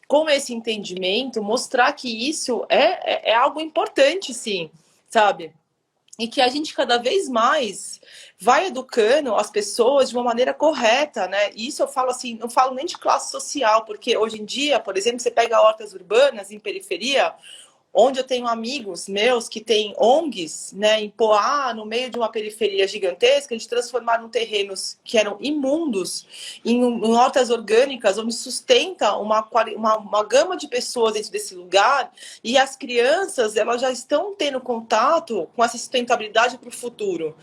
com esse entendimento, mostrar que isso é algo importante, sim, sabe? E que a gente cada vez mais vai educando as pessoas de uma maneira correta, né? E isso eu falo assim, não falo nem de classe social, porque hoje em dia, por exemplo, você pega hortas urbanas em periferia, onde eu tenho amigos meus que têm ONGs, né, em Poá, no meio de uma periferia gigantesca, eles transformaram terrenos que eram imundos em hortas orgânicas, onde sustenta uma gama de pessoas dentro desse lugar, e as crianças, elas já estão tendo contato com essa sustentabilidade para o futuro.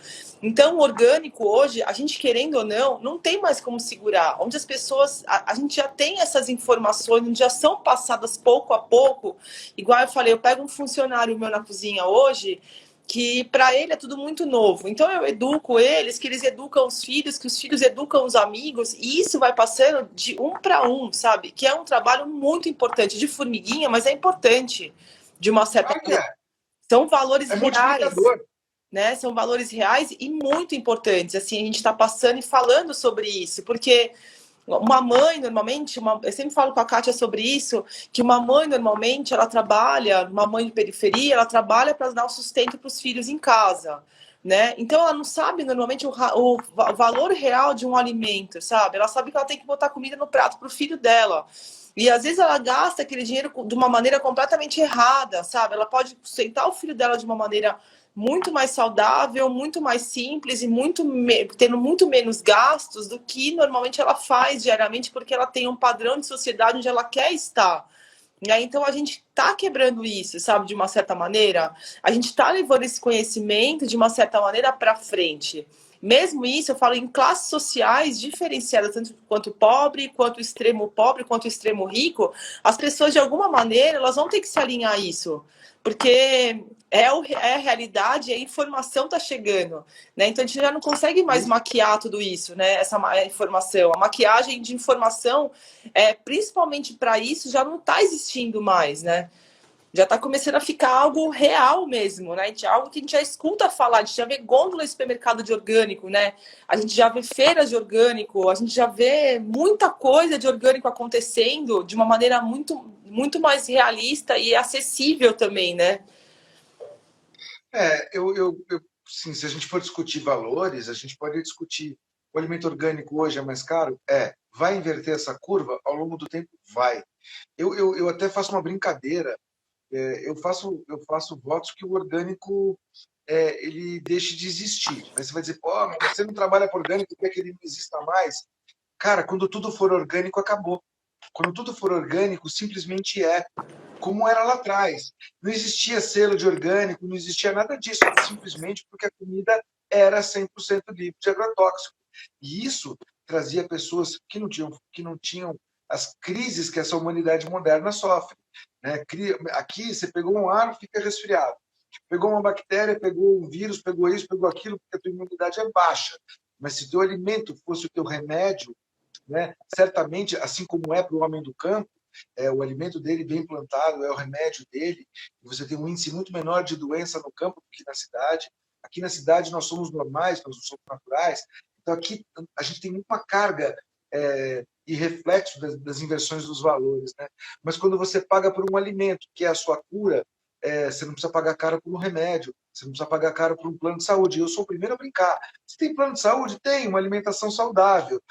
Então, o orgânico hoje, a gente querendo ou não, não tem mais como segurar. Onde as pessoas, a gente já tem essas informações, onde já são passadas pouco a pouco. Igual eu falei, eu pego um funcionário meu na cozinha hoje, que para ele é tudo muito novo. Então eu educo eles, que eles educam os filhos, que os filhos educam os amigos, e isso vai passando de um para um, sabe? Que é um trabalho muito importante, de formiguinha, mas é importante, de uma certa maneira. São valores reais, Multiplicador. né? São valores reais e muito importantes. Assim, a gente está passando e falando sobre isso, porque uma mãe, normalmente, eu sempre falo com a Kátia sobre isso, que uma mãe, normalmente, ela trabalha, uma mãe de periferia, ela trabalha para dar o sustento para os filhos em casa, né? Então, ela não sabe, normalmente, o valor real de um alimento, sabe? Ela sabe que ela tem que botar comida no prato para o filho dela. E, às vezes, ela gasta aquele dinheiro de uma maneira completamente errada, sabe? Ela pode sustentar o filho dela de uma maneira muito mais saudável, muito mais simples e tendo muito menos gastos do que normalmente ela faz diariamente, porque ela tem um padrão de sociedade onde ela quer estar. E aí, então a gente está quebrando isso, sabe, de uma certa maneira. A gente está levando esse conhecimento de uma certa maneira para frente. Mesmo isso, eu falo em classes sociais diferenciadas, tanto quanto pobre, quanto extremo pobre, quanto extremo rico, as pessoas, de alguma maneira, elas vão ter que se alinhar a isso. Porque é a realidade, a informação está chegando, né? Então a gente já não consegue mais maquiar tudo isso, né? Essa informação. A maquiagem de informação, principalmente para isso, já não está existindo mais, né? Já está começando a ficar algo real mesmo, né? Algo que a gente já escuta falar, a gente já vê gôndola em supermercado de orgânico, né? A gente já vê feiras de orgânico, a gente já vê muita coisa de orgânico acontecendo de uma maneira muito, muito mais realista e acessível também, né? Sim, se a gente for discutir valores, a gente pode discutir o alimento orgânico hoje é mais caro? Vai inverter essa curva? Ao longo do tempo, vai. Eu até faço uma brincadeira. Eu faço votos que o orgânico ele deixe de existir. Mas você vai dizer, pô, mas você não trabalha com orgânico, quer que ele não exista mais? Cara, quando tudo for orgânico, acabou. Quando tudo for orgânico, simplesmente como era lá atrás. Não existia selo de orgânico, não existia nada disso, simplesmente porque a comida era 100% livre de agrotóxico. E isso trazia pessoas que não tinham as crises que essa humanidade moderna sofre. Né? Aqui, você pegou um ar, fica resfriado. Pegou uma bactéria, pegou um vírus, pegou isso, pegou aquilo, porque a tua imunidade é baixa. Mas se teu alimento fosse o teu remédio, né, certamente, assim como é para o homem do campo, o alimento dele bem plantado é o remédio dele, e você tem um índice muito menor de doença no campo do que na cidade. Aqui na cidade nós somos normais, nós não somos naturais. Então aqui a gente tem uma carga e reflexo das inversões dos valores. Né? Mas quando você paga por um alimento, que é a sua cura, você não precisa pagar caro por um remédio, você não precisa pagar caro por um plano de saúde. Eu sou o primeiro a brincar. Você tem plano de saúde? Tem, uma alimentação saudável.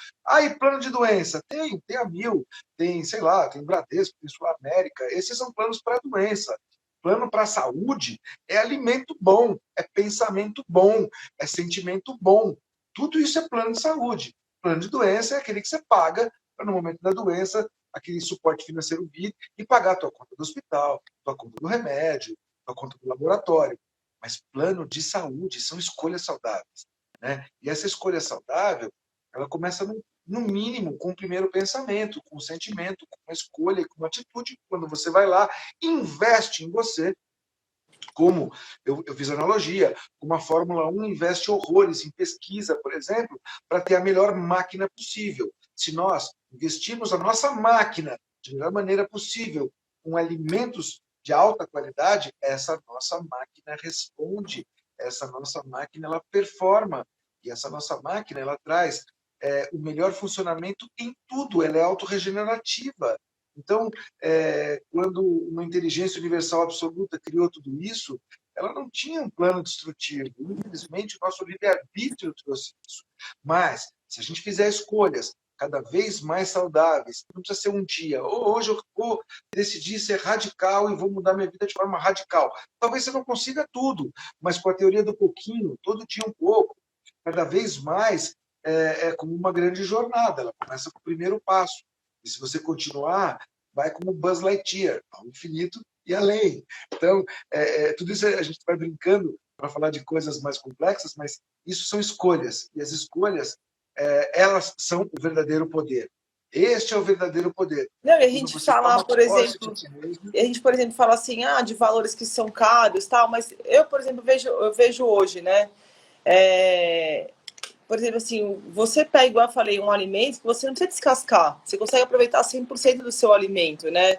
E plano de doença? Tem a Mil, tem, sei lá, tem Bradesco, tem Sul América. Esses são planos para doença. Plano para saúde é alimento bom, é pensamento bom, é sentimento bom. Tudo isso é plano de saúde. Plano de doença é aquele que você paga para, no momento da doença, aquele suporte financeiro vir e pagar a tua conta do hospital, tua conta do remédio, tua conta do laboratório. Mas plano de saúde são escolhas saudáveis. Né? E essa escolha saudável, ela começa no mínimo com o primeiro pensamento, com o sentimento, com uma escolha, com uma atitude. Quando você vai lá, investe em você, como eu fiz analogia, como a Fórmula 1 investe horrores em pesquisa, por exemplo, para ter a melhor máquina possível. Se nós investirmos a nossa máquina de melhor maneira possível, com alimentos de alta qualidade, essa nossa máquina responde, essa nossa máquina ela performa, e essa nossa máquina ela traz o melhor funcionamento em tudo, ela é autorregenerativa. Então, quando uma inteligência universal absoluta criou tudo isso, ela não tinha um plano destrutivo. Infelizmente, o nosso livre-arbítrio trouxe isso. Mas, se a gente fizer escolhas cada vez mais saudáveis, não precisa ser um dia. Hoje eu vou decidir ser radical e vou mudar minha vida de forma radical. Talvez você não consiga tudo, mas com a teoria do pouquinho, todo dia um pouco, cada vez mais, é como uma grande jornada. Ela começa com o primeiro passo. E se você continuar, vai como Buzz Lightyear, ao infinito e além. Então, tudo isso a gente vai brincando para falar de coisas mais complexas, mas isso são escolhas. E as escolhas, elas são o verdadeiro poder. Este é o verdadeiro poder. Não, e a gente fala, por exemplo, fala assim, de valores que são caros, tal, mas eu, por exemplo, vejo hoje, né? Por exemplo, assim, você pega, igual eu falei, um alimento que você não precisa descascar. Você consegue aproveitar 100% do seu alimento, né?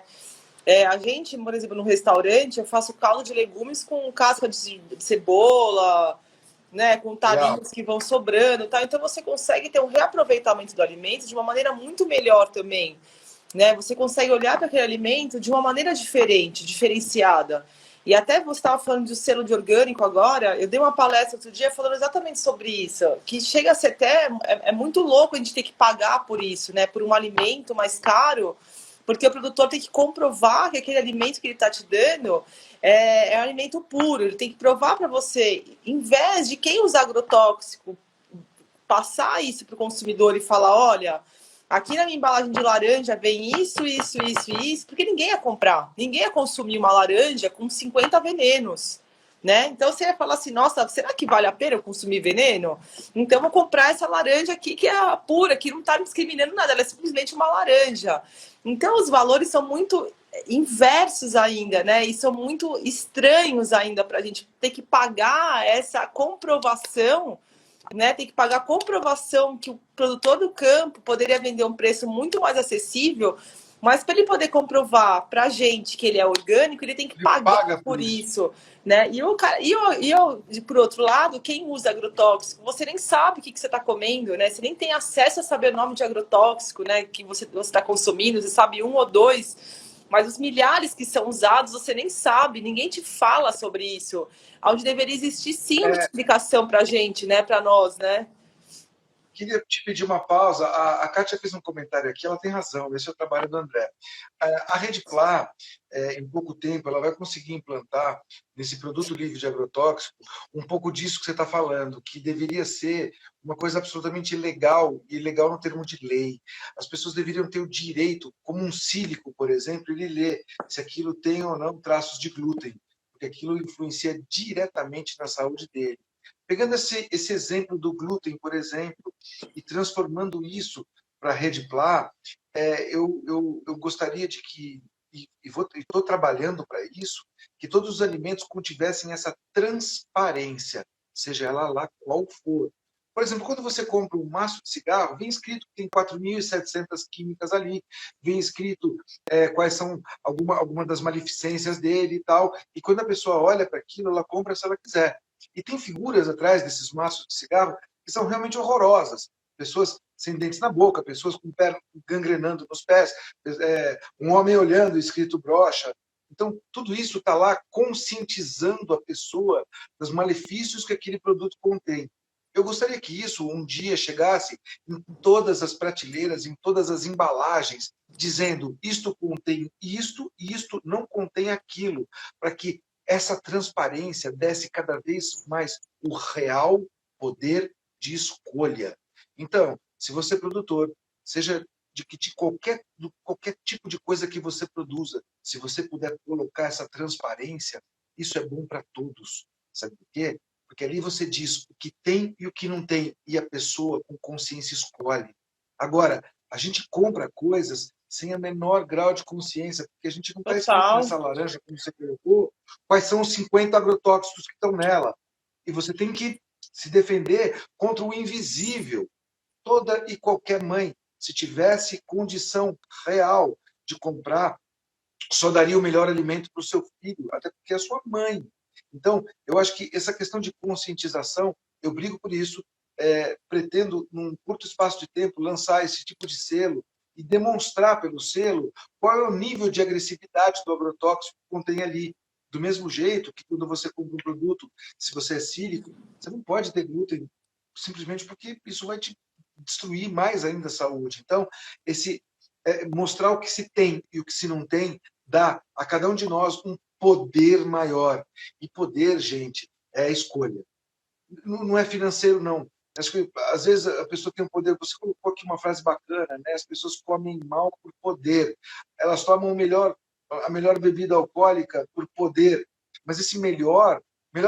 A gente, por exemplo, no restaurante, eu faço caldo de legumes com casca de cebola, né? Com talinhos que vão sobrando, tá? Então você consegue ter um reaproveitamento do alimento de uma maneira muito melhor também, né? Você consegue olhar para aquele alimento de uma maneira diferente, diferenciada. E até você estava falando do selo de orgânico agora, eu dei uma palestra outro dia falando exatamente sobre isso, que chega a ser até, muito louco a gente ter que pagar por isso, né? Por um alimento mais caro, Porque o produtor tem que comprovar que aquele alimento que ele está te dando é um alimento puro. Ele tem que provar para você, em vez de quem usa agrotóxico, passar isso para o consumidor e falar, olha, aqui na minha embalagem de laranja vem isso, isso, isso e isso, porque ninguém ia comprar, ninguém ia consumir uma laranja com 50 venenos, né? Então você ia falar assim, nossa, será que vale a pena eu consumir veneno? Então eu vou comprar essa laranja aqui que é pura, que não está discriminando nada, ela é simplesmente uma laranja. Então os valores são muito inversos ainda, né? E são muito estranhos ainda para a gente ter que pagar essa comprovação, né? Tem que pagar a comprovação que o produtor do campo poderia vender um preço muito mais acessível, mas para ele poder comprovar para a gente que ele é orgânico, ele tem que pagar por isso, né? Por outro lado, quem usa agrotóxico, você nem sabe o que você está comendo, né? Você nem tem acesso a saber o nome de agrotóxico, né? Que você está consumindo, você sabe um ou dois, mas os milhares que são usados, você nem sabe, ninguém te fala sobre isso. Onde deveria existir sim uma explicação para a gente, né? Para nós, né? Queria te pedir uma pausa. A Kátia fez um comentário aqui, ela tem razão, esse é o trabalho do André. A Redpla, em pouco tempo, ela vai conseguir implantar nesse produto livre de agrotóxico um pouco disso que você está falando, que deveria ser uma coisa absolutamente legal, e legal no termo de lei. As pessoas deveriam ter o direito, como um cílico, por exemplo, ele ler se aquilo tem ou não traços de glúten, porque aquilo influencia diretamente na saúde dele. Pegando esse exemplo do glúten, por exemplo, e transformando isso para a Redpla, eu gostaria de que, e estou trabalhando para isso, que todos os alimentos contivessem essa transparência, seja ela lá qual for. Por exemplo, quando você compra um maço de cigarro, vem escrito que tem 4.700 químicas ali, vem escrito quais são alguma das maleficências dele e tal, e quando a pessoa olha para aquilo, ela compra se ela quiser. E tem figuras atrás desses maços de cigarro que são realmente horrorosas. Pessoas sem dentes na boca, pessoas com o pé gangrenando nos pés, um homem olhando escrito brocha. Então, tudo isso está lá conscientizando a pessoa dos malefícios que aquele produto contém. Eu gostaria que isso um dia chegasse em todas as prateleiras, em todas as embalagens, dizendo isto contém isto e isto não contém aquilo, para que essa transparência desse cada vez mais o real poder de escolha. Então, se você é produtor, seja de qualquer tipo de coisa que você produza, se você puder colocar essa transparência, isso é bom para todos. Sabe por quê? Porque ali você diz o que tem e o que não tem, e a pessoa com consciência escolhe. Agora, a gente compra coisas sem a menor grau de consciência, porque a gente não está escrito nessa laranja, como você colocou, quais são os 50 agrotóxicos que estão nela. E você tem que se defender contra o invisível. Toda e qualquer mãe, se tivesse condição real de comprar, só daria o melhor alimento para o seu filho, até porque é a sua mãe. Então, eu acho que essa questão de conscientização, eu brigo por isso, pretendo, num curto espaço de tempo, lançar esse tipo de selo e demonstrar pelo selo qual é o nível de agressividade do agrotóxico que contém ali. Do mesmo jeito que quando você compra um produto, se você é cílico, você não pode ter glúten simplesmente porque isso vai te destruir mais ainda a saúde. Então, mostrar o que se tem e o que se não tem dá a cada um de nós um poder maior. E poder, gente, é a escolha. Não é financeiro, não. Acho que às vezes a pessoa tem um poder. Você colocou aqui uma frase bacana, né? As pessoas comem mal por poder. Elas tomam a melhor bebida alcoólica por poder. Mas esse melhor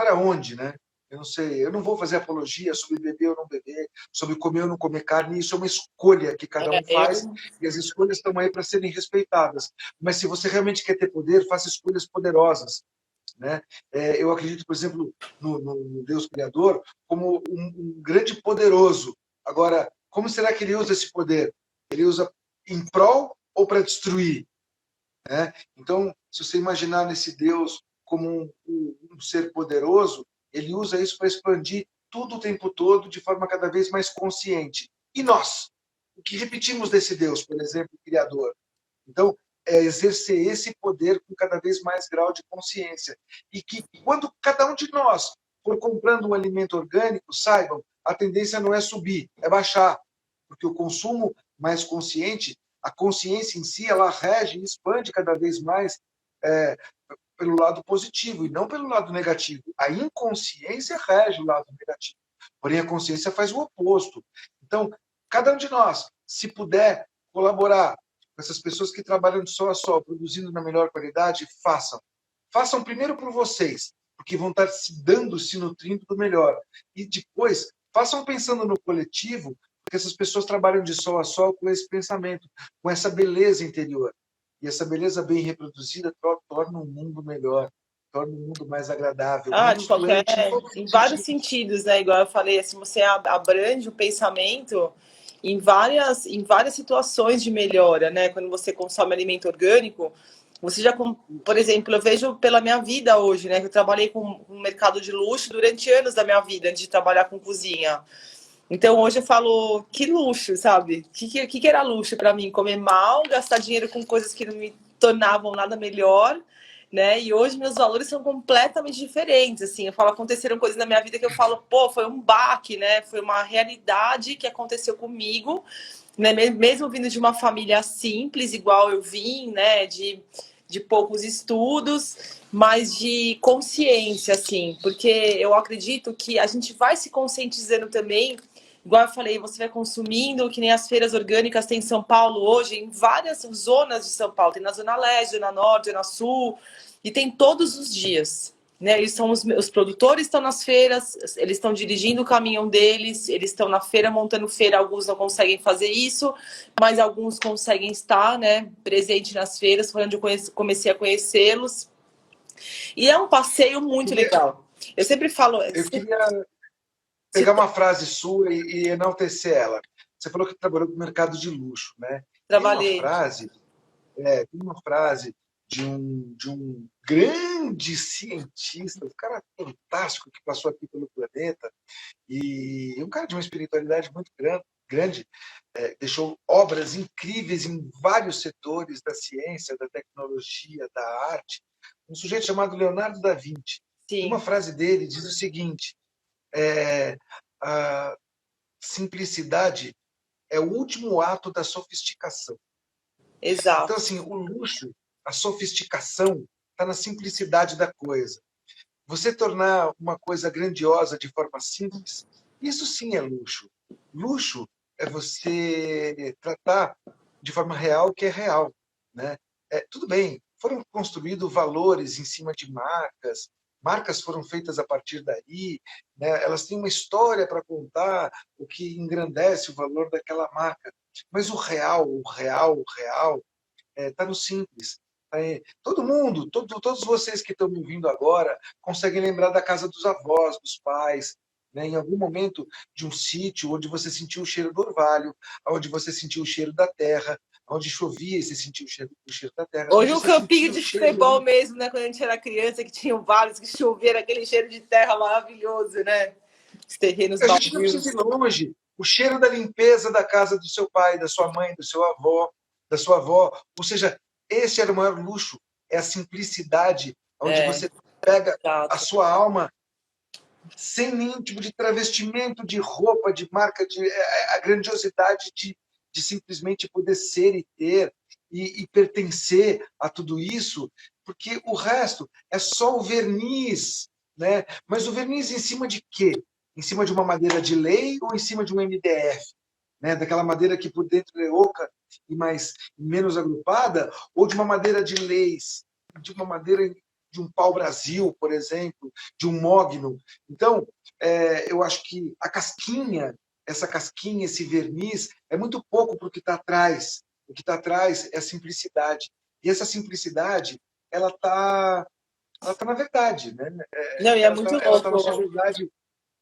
aonde, né? Eu não sei, eu não vou fazer apologia sobre beber ou não beber, sobre comer ou não comer carne, isso é uma escolha que cada um faz, e as escolhas estão aí para serem respeitadas. Mas se você realmente quer ter poder, faça escolhas poderosas. Né? Eu acredito, por exemplo, no Deus Criador como um grande poderoso. Agora, como será que ele usa esse poder? Ele usa em prol ou para destruir? Né? Então, se você imaginar nesse Deus como um ser poderoso, ele usa isso para expandir tudo o tempo todo de forma cada vez mais consciente. E nós? O que repetimos desse Deus, por exemplo, Criador? Então, exercer esse poder com cada vez mais grau de consciência. E que, quando cada um de nós for comprando um alimento orgânico, saibam, a tendência não é subir, é baixar. Porque o consumo mais consciente a consciência em si, ela rege e expande cada vez mais pelo lado positivo e não pelo lado negativo. A inconsciência rege o lado negativo, porém a consciência faz o oposto. Então, cada um de nós, se puder colaborar com essas pessoas que trabalham de sol a sol, produzindo na melhor qualidade, façam. Façam primeiro por vocês, porque vão estar se dando, se nutrindo do melhor. E depois, façam pensando no coletivo, porque essas pessoas trabalham de sol a sol com esse pensamento, com essa beleza interior. E essa beleza bem reproduzida torna o mundo melhor, torna o mundo mais agradável, menos doente em todos em os vários sentidos. sentidos, né? Igual eu falei, assim, você abrange o pensamento em várias situações de melhora, né? Quando você consome alimento orgânico, você já, por exemplo, eu vejo pela minha vida hoje, né? Eu trabalhei com um mercado de luxo durante anos da minha vida, antes de trabalhar com cozinha. Então hoje eu falo, que luxo, sabe? Que era luxo para mim? Comer mal, gastar dinheiro com coisas que não me tornavam nada melhor, né? E hoje meus valores são completamente diferentes, assim. Eu falo, aconteceram coisas na minha vida que eu falo, pô, foi um baque, né? Foi uma realidade que aconteceu comigo, né? Mesmo vindo de uma família simples, igual eu vim, né? De poucos estudos, mas de consciência, assim, porque eu acredito que a gente vai se conscientizando também. Igual eu falei, você vai consumindo, que nem as feiras orgânicas tem em São Paulo hoje, em várias zonas de São Paulo. Tem na Zona Leste, na Norte, na Sul, e tem todos os dias. Né? Eles são os produtores estão nas feiras, eles estão dirigindo o caminhão deles, eles estão na feira montando feira, alguns não conseguem fazer isso, mas alguns conseguem estar, né, presente nas feiras, foi onde eu comecei a conhecê-los. E é um passeio muito legal. Eu sempre falo... Eu queria pegar uma frase sua e enaltecer ela. Você falou que trabalhou no mercado de luxo, né? Trabalhei. Tem uma frase de um grande cientista, um cara fantástico que passou aqui pelo planeta, e um cara de uma espiritualidade muito grande, deixou obras incríveis em vários setores da ciência, da tecnologia, da arte. Um sujeito chamado Leonardo da Vinci. Sim. Uma frase dele diz o seguinte: a simplicidade é o último ato da sofisticação. Exato. Então, assim, o luxo, a sofisticação, está na simplicidade da coisa. Você tornar uma coisa grandiosa de forma simples, isso sim é luxo. Luxo é você tratar de forma real o que é real, né? Tudo bem, foram construídos valores em cima de marcas foram feitas a partir daí, né? Elas têm uma história para contar, o que engrandece o valor daquela marca. Mas o real está no simples. Todo mundo, todos vocês que estão me ouvindo agora, conseguem lembrar da casa dos avós, dos pais, né? Em algum momento de um sítio onde você sentiu o cheiro do orvalho, onde você sentiu o cheiro da terra, onde chovia e você sentiu o cheiro da terra. Hoje um campinho de futebol mesmo, né? Quando a gente era criança, que tinham vários que choveram, aquele cheiro de terra maravilhoso, né? Os terrenos baldios. A gente não precisa ir longe. O cheiro da limpeza da casa do seu pai, da sua mãe, do seu avô, da sua avó. Ou seja, esse era o maior luxo, é a simplicidade, onde você pega a sua alma sem nenhum tipo de travestimento, de roupa, de marca, a grandiosidade de simplesmente poder ser e ter e pertencer a tudo isso, porque o resto é só o verniz, né? Mas o verniz em cima de quê? Em cima de uma madeira de lei ou em cima de um MDF? Né? Daquela madeira que por dentro é oca e menos agrupada, ou de uma madeira de leis, de uma madeira de um pau-brasil, por exemplo, de um mogno. Então, eu acho que essa casquinha, esse verniz, é muito pouco para o que está atrás. O que está atrás é a simplicidade. E essa simplicidade, ela está na verdade. Né? Não, e é muito louco. Ela está na sua verdade.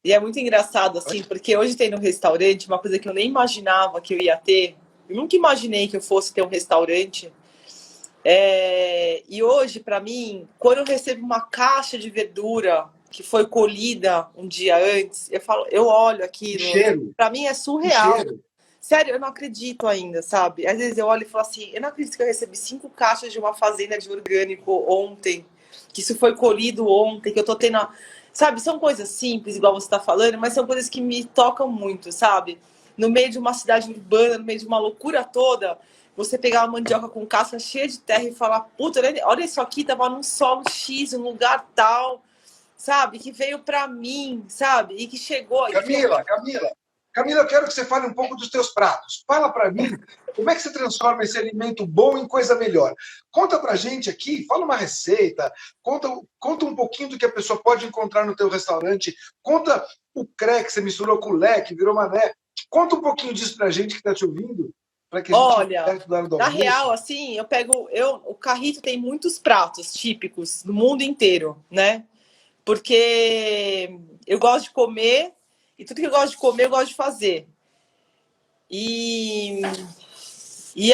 E é muito engraçado, assim, porque hoje tem no restaurante uma coisa que eu nem imaginava que eu ia ter. Eu nunca imaginei que eu fosse ter um restaurante. E hoje, para mim, quando eu recebo uma caixa de verdura que foi colhida um dia antes, eu olho aquilo. Para mim é surreal. Sério, eu não acredito ainda, sabe? Às vezes eu olho e falo assim, eu não acredito que eu recebi 5 caixas de uma fazenda de orgânico ontem, que isso foi colhido ontem, que eu tô tendo... Sabe, são coisas simples, igual você está falando, mas são coisas que me tocam muito, sabe? No meio de uma cidade urbana, no meio de uma loucura toda, você pegar uma mandioca com casca cheia de terra e falar, puta, olha isso aqui, tava num solo X, um lugar tal, sabe? Que veio para mim, sabe? E que chegou... Camila, eu quero que você fale um pouco dos teus pratos. Fala para mim como é que você transforma esse alimento bom em coisa melhor. Conta para gente aqui, fala uma receita, conta um pouquinho do que a pessoa pode encontrar no teu restaurante, conta o cré que você misturou com o leque, virou mané. Conta um pouquinho disso para a gente que está te ouvindo, para que a gente, olha, perto da hora do na almoço... real, assim, o Carrito tem muitos pratos típicos do mundo inteiro, né? Porque eu gosto de comer e tudo que eu gosto de comer, eu gosto de fazer. E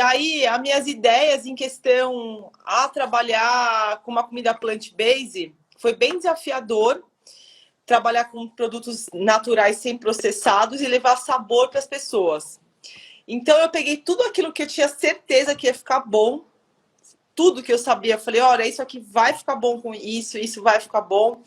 aí, as minhas ideias em questão a trabalhar com uma comida plant-based foi bem desafiador. Trabalhar com produtos naturais sem processados e levar sabor para as pessoas. Então, eu peguei tudo aquilo que eu tinha certeza que ia ficar bom, tudo que eu sabia. Eu falei, olha, isso aqui vai ficar bom com isso vai ficar bom.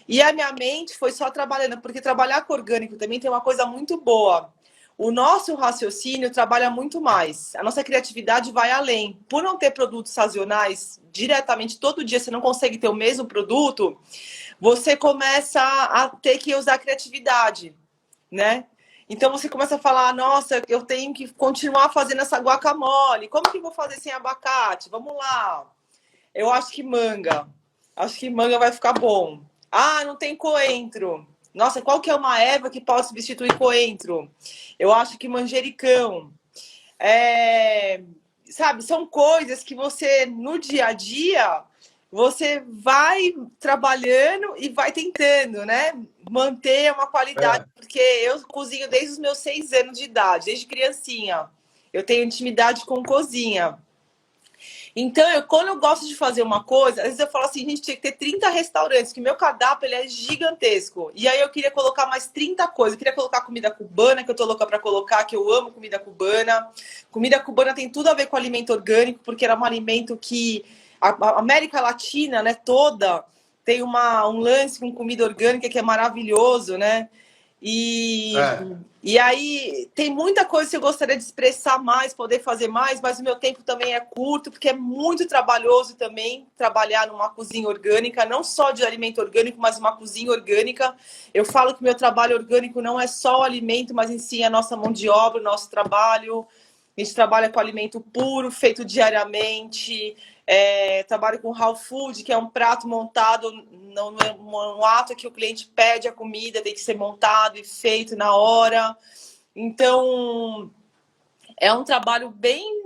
E a minha mente foi só trabalhando, porque trabalhar com orgânico também tem uma coisa muito boa. O nosso raciocínio trabalha muito mais. A nossa criatividade vai além. Por não ter produtos sazonais diretamente todo dia, você não consegue ter o mesmo produto, você começa a ter que usar a criatividade, né? Então você começa a falar, nossa, eu tenho que continuar fazendo essa guacamole. Como que eu vou fazer sem abacate? Vamos lá. Eu acho que manga. Acho que manga vai ficar bom. Ah, não tem coentro. Nossa, qual que é uma erva que pode substituir coentro? Eu acho que manjericão. Sabe, são coisas que você, no dia a dia, você vai trabalhando e vai tentando, né? Manter uma qualidade. Porque eu cozinho desde os meus 6 anos de idade, desde criancinha. Eu tenho intimidade com cozinha. Então, quando eu gosto de fazer uma coisa, às vezes eu falo assim, a gente tinha que ter 30 restaurantes, que meu cardápio ele é gigantesco. E aí eu queria colocar mais 30 coisas. Eu queria colocar comida cubana, que eu tô louca para colocar, que eu amo comida cubana. Comida cubana tem tudo a ver com alimento orgânico, porque era um alimento que a América Latina, né, toda, tem um lance com comida orgânica que é maravilhoso, né? E aí tem muita coisa que eu gostaria de expressar mais, poder fazer mais, mas o meu tempo também é curto, porque é muito trabalhoso também trabalhar numa cozinha orgânica, não só de alimento orgânico, mas uma cozinha orgânica. Eu falo que meu trabalho orgânico não é só o alimento, mas em si a nossa mão de obra, o nosso trabalho. A gente trabalha com alimento puro, feito diariamente. Trabalho com raw food, que é um prato montado no ato que o cliente pede a comida, tem que ser montado e feito na hora. Então, é um trabalho bem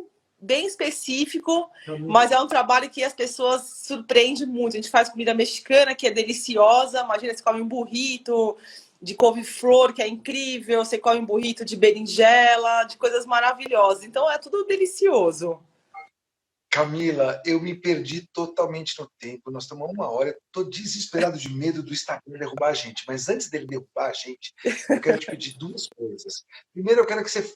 específico, mas é um trabalho que as pessoas surpreendem muito. A gente faz comida mexicana, que é deliciosa. Imagina, você come um burrito de couve-flor, que é incrível. Você come um burrito de berinjela, de coisas maravilhosas. Então, é tudo delicioso. Camila, eu me perdi totalmente no tempo. Nós estamos a 1 hora. Estou desesperado de medo do Instagram derrubar a gente. Mas antes dele derrubar a gente, eu quero te pedir 2 coisas. Primeiro, eu quero que você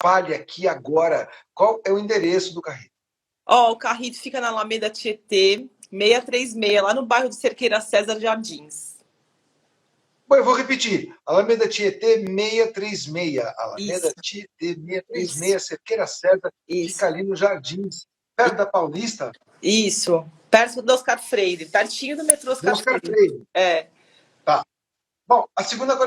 fale aqui agora qual é o endereço do Carrito. O Carrito fica na Alameda Tietê, 636, lá no bairro de Cerqueira César Jardins. Bom, eu vou repetir. Alameda Tietê 636. Alameda Tietê 636, Cerqueira César, fica ali no Jardins. Perto da Paulista? Isso, perto do Oscar Freire, pertinho do metrô Oscar Freire. Tá. Bom, a segunda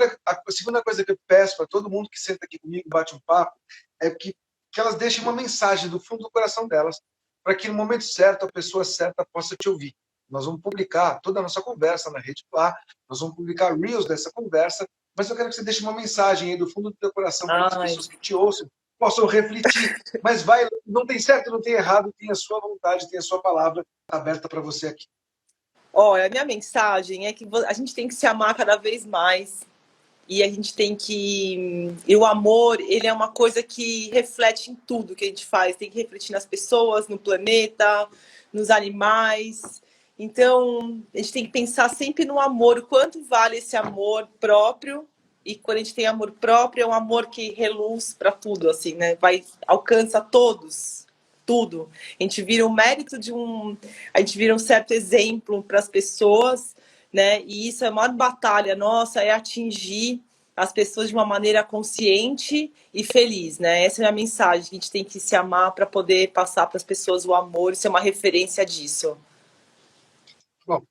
coisa que eu peço para todo mundo que senta aqui comigo, bate um papo, é que elas deixem uma mensagem do fundo do coração delas, para que no momento certo a pessoa certa possa te ouvir. Nós vamos publicar toda a nossa conversa na Rede Plá, nós vamos publicar reels dessa conversa, mas eu quero que você deixe uma mensagem aí do fundo do teu coração para as pessoas que te ouçam possam refletir. Mas não tem certo, não tem errado, tem a sua vontade, tem a sua palavra aberta para você aqui. Olha, a minha mensagem é que a gente tem que se amar cada vez mais e a gente tem que... E o amor, ele é uma coisa que reflete em tudo que a gente faz. Tem que refletir nas pessoas, no planeta, nos animais. Então, a gente tem que pensar sempre no amor, o quanto vale esse amor próprio. E quando a gente tem amor próprio, é um amor que reluz para tudo, assim, né? Alcança todos, tudo. A gente vira o mérito a gente vira um certo exemplo para as pessoas, né? E isso é a maior batalha nossa, é atingir as pessoas de uma maneira consciente e feliz, né? Essa é a minha mensagem, que a gente tem que se amar para poder passar para as pessoas o amor e ser uma referência disso. Bom,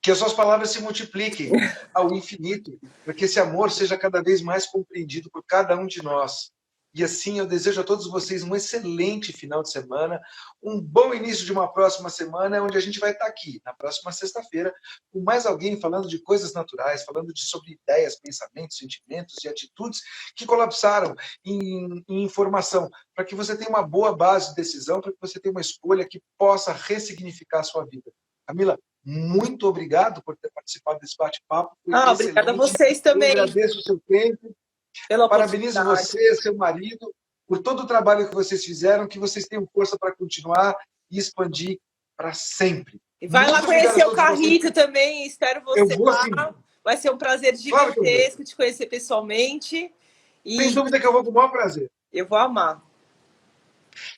que as suas palavras se multipliquem ao infinito, para que esse amor seja cada vez mais compreendido por cada um de nós. E assim eu desejo a todos vocês um excelente final de semana, um bom início de uma próxima semana, onde a gente vai estar aqui, na próxima sexta-feira, com mais alguém falando de coisas naturais, falando sobre ideias, pensamentos, sentimentos e atitudes que colapsaram em informação, para que você tenha uma boa base de decisão, para que você tenha uma escolha que possa ressignificar a sua vida. Camila, muito obrigado por ter participado desse bate-papo. Foi Obrigada a excelente. vocês Eu também agradeço o seu tempo. pela Parabenizo oportunidade. você, seu marido, por todo o trabalho que vocês fizeram, que vocês tenham força para continuar e expandir para sempre. E vai Muito lá conhecer o Carrito vocês. também, espero Eu você vou lá. sim. Vai ser um prazer Claro que eu vou. gigantesco te conhecer pessoalmente. Sem E dúvida que eu vou com o maior prazer. eu vou amar.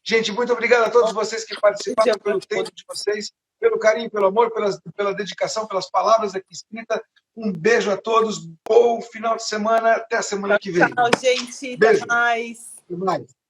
Gente, muito obrigado a todos vocês que participaram, pelo tempo de vocês, pelo carinho, pelo amor, pela dedicação, pelas palavras aqui escritas. Um beijo a todos, bom final de semana, até a semana que vem. Tchau, gente. Beijo. Até mais. Até mais.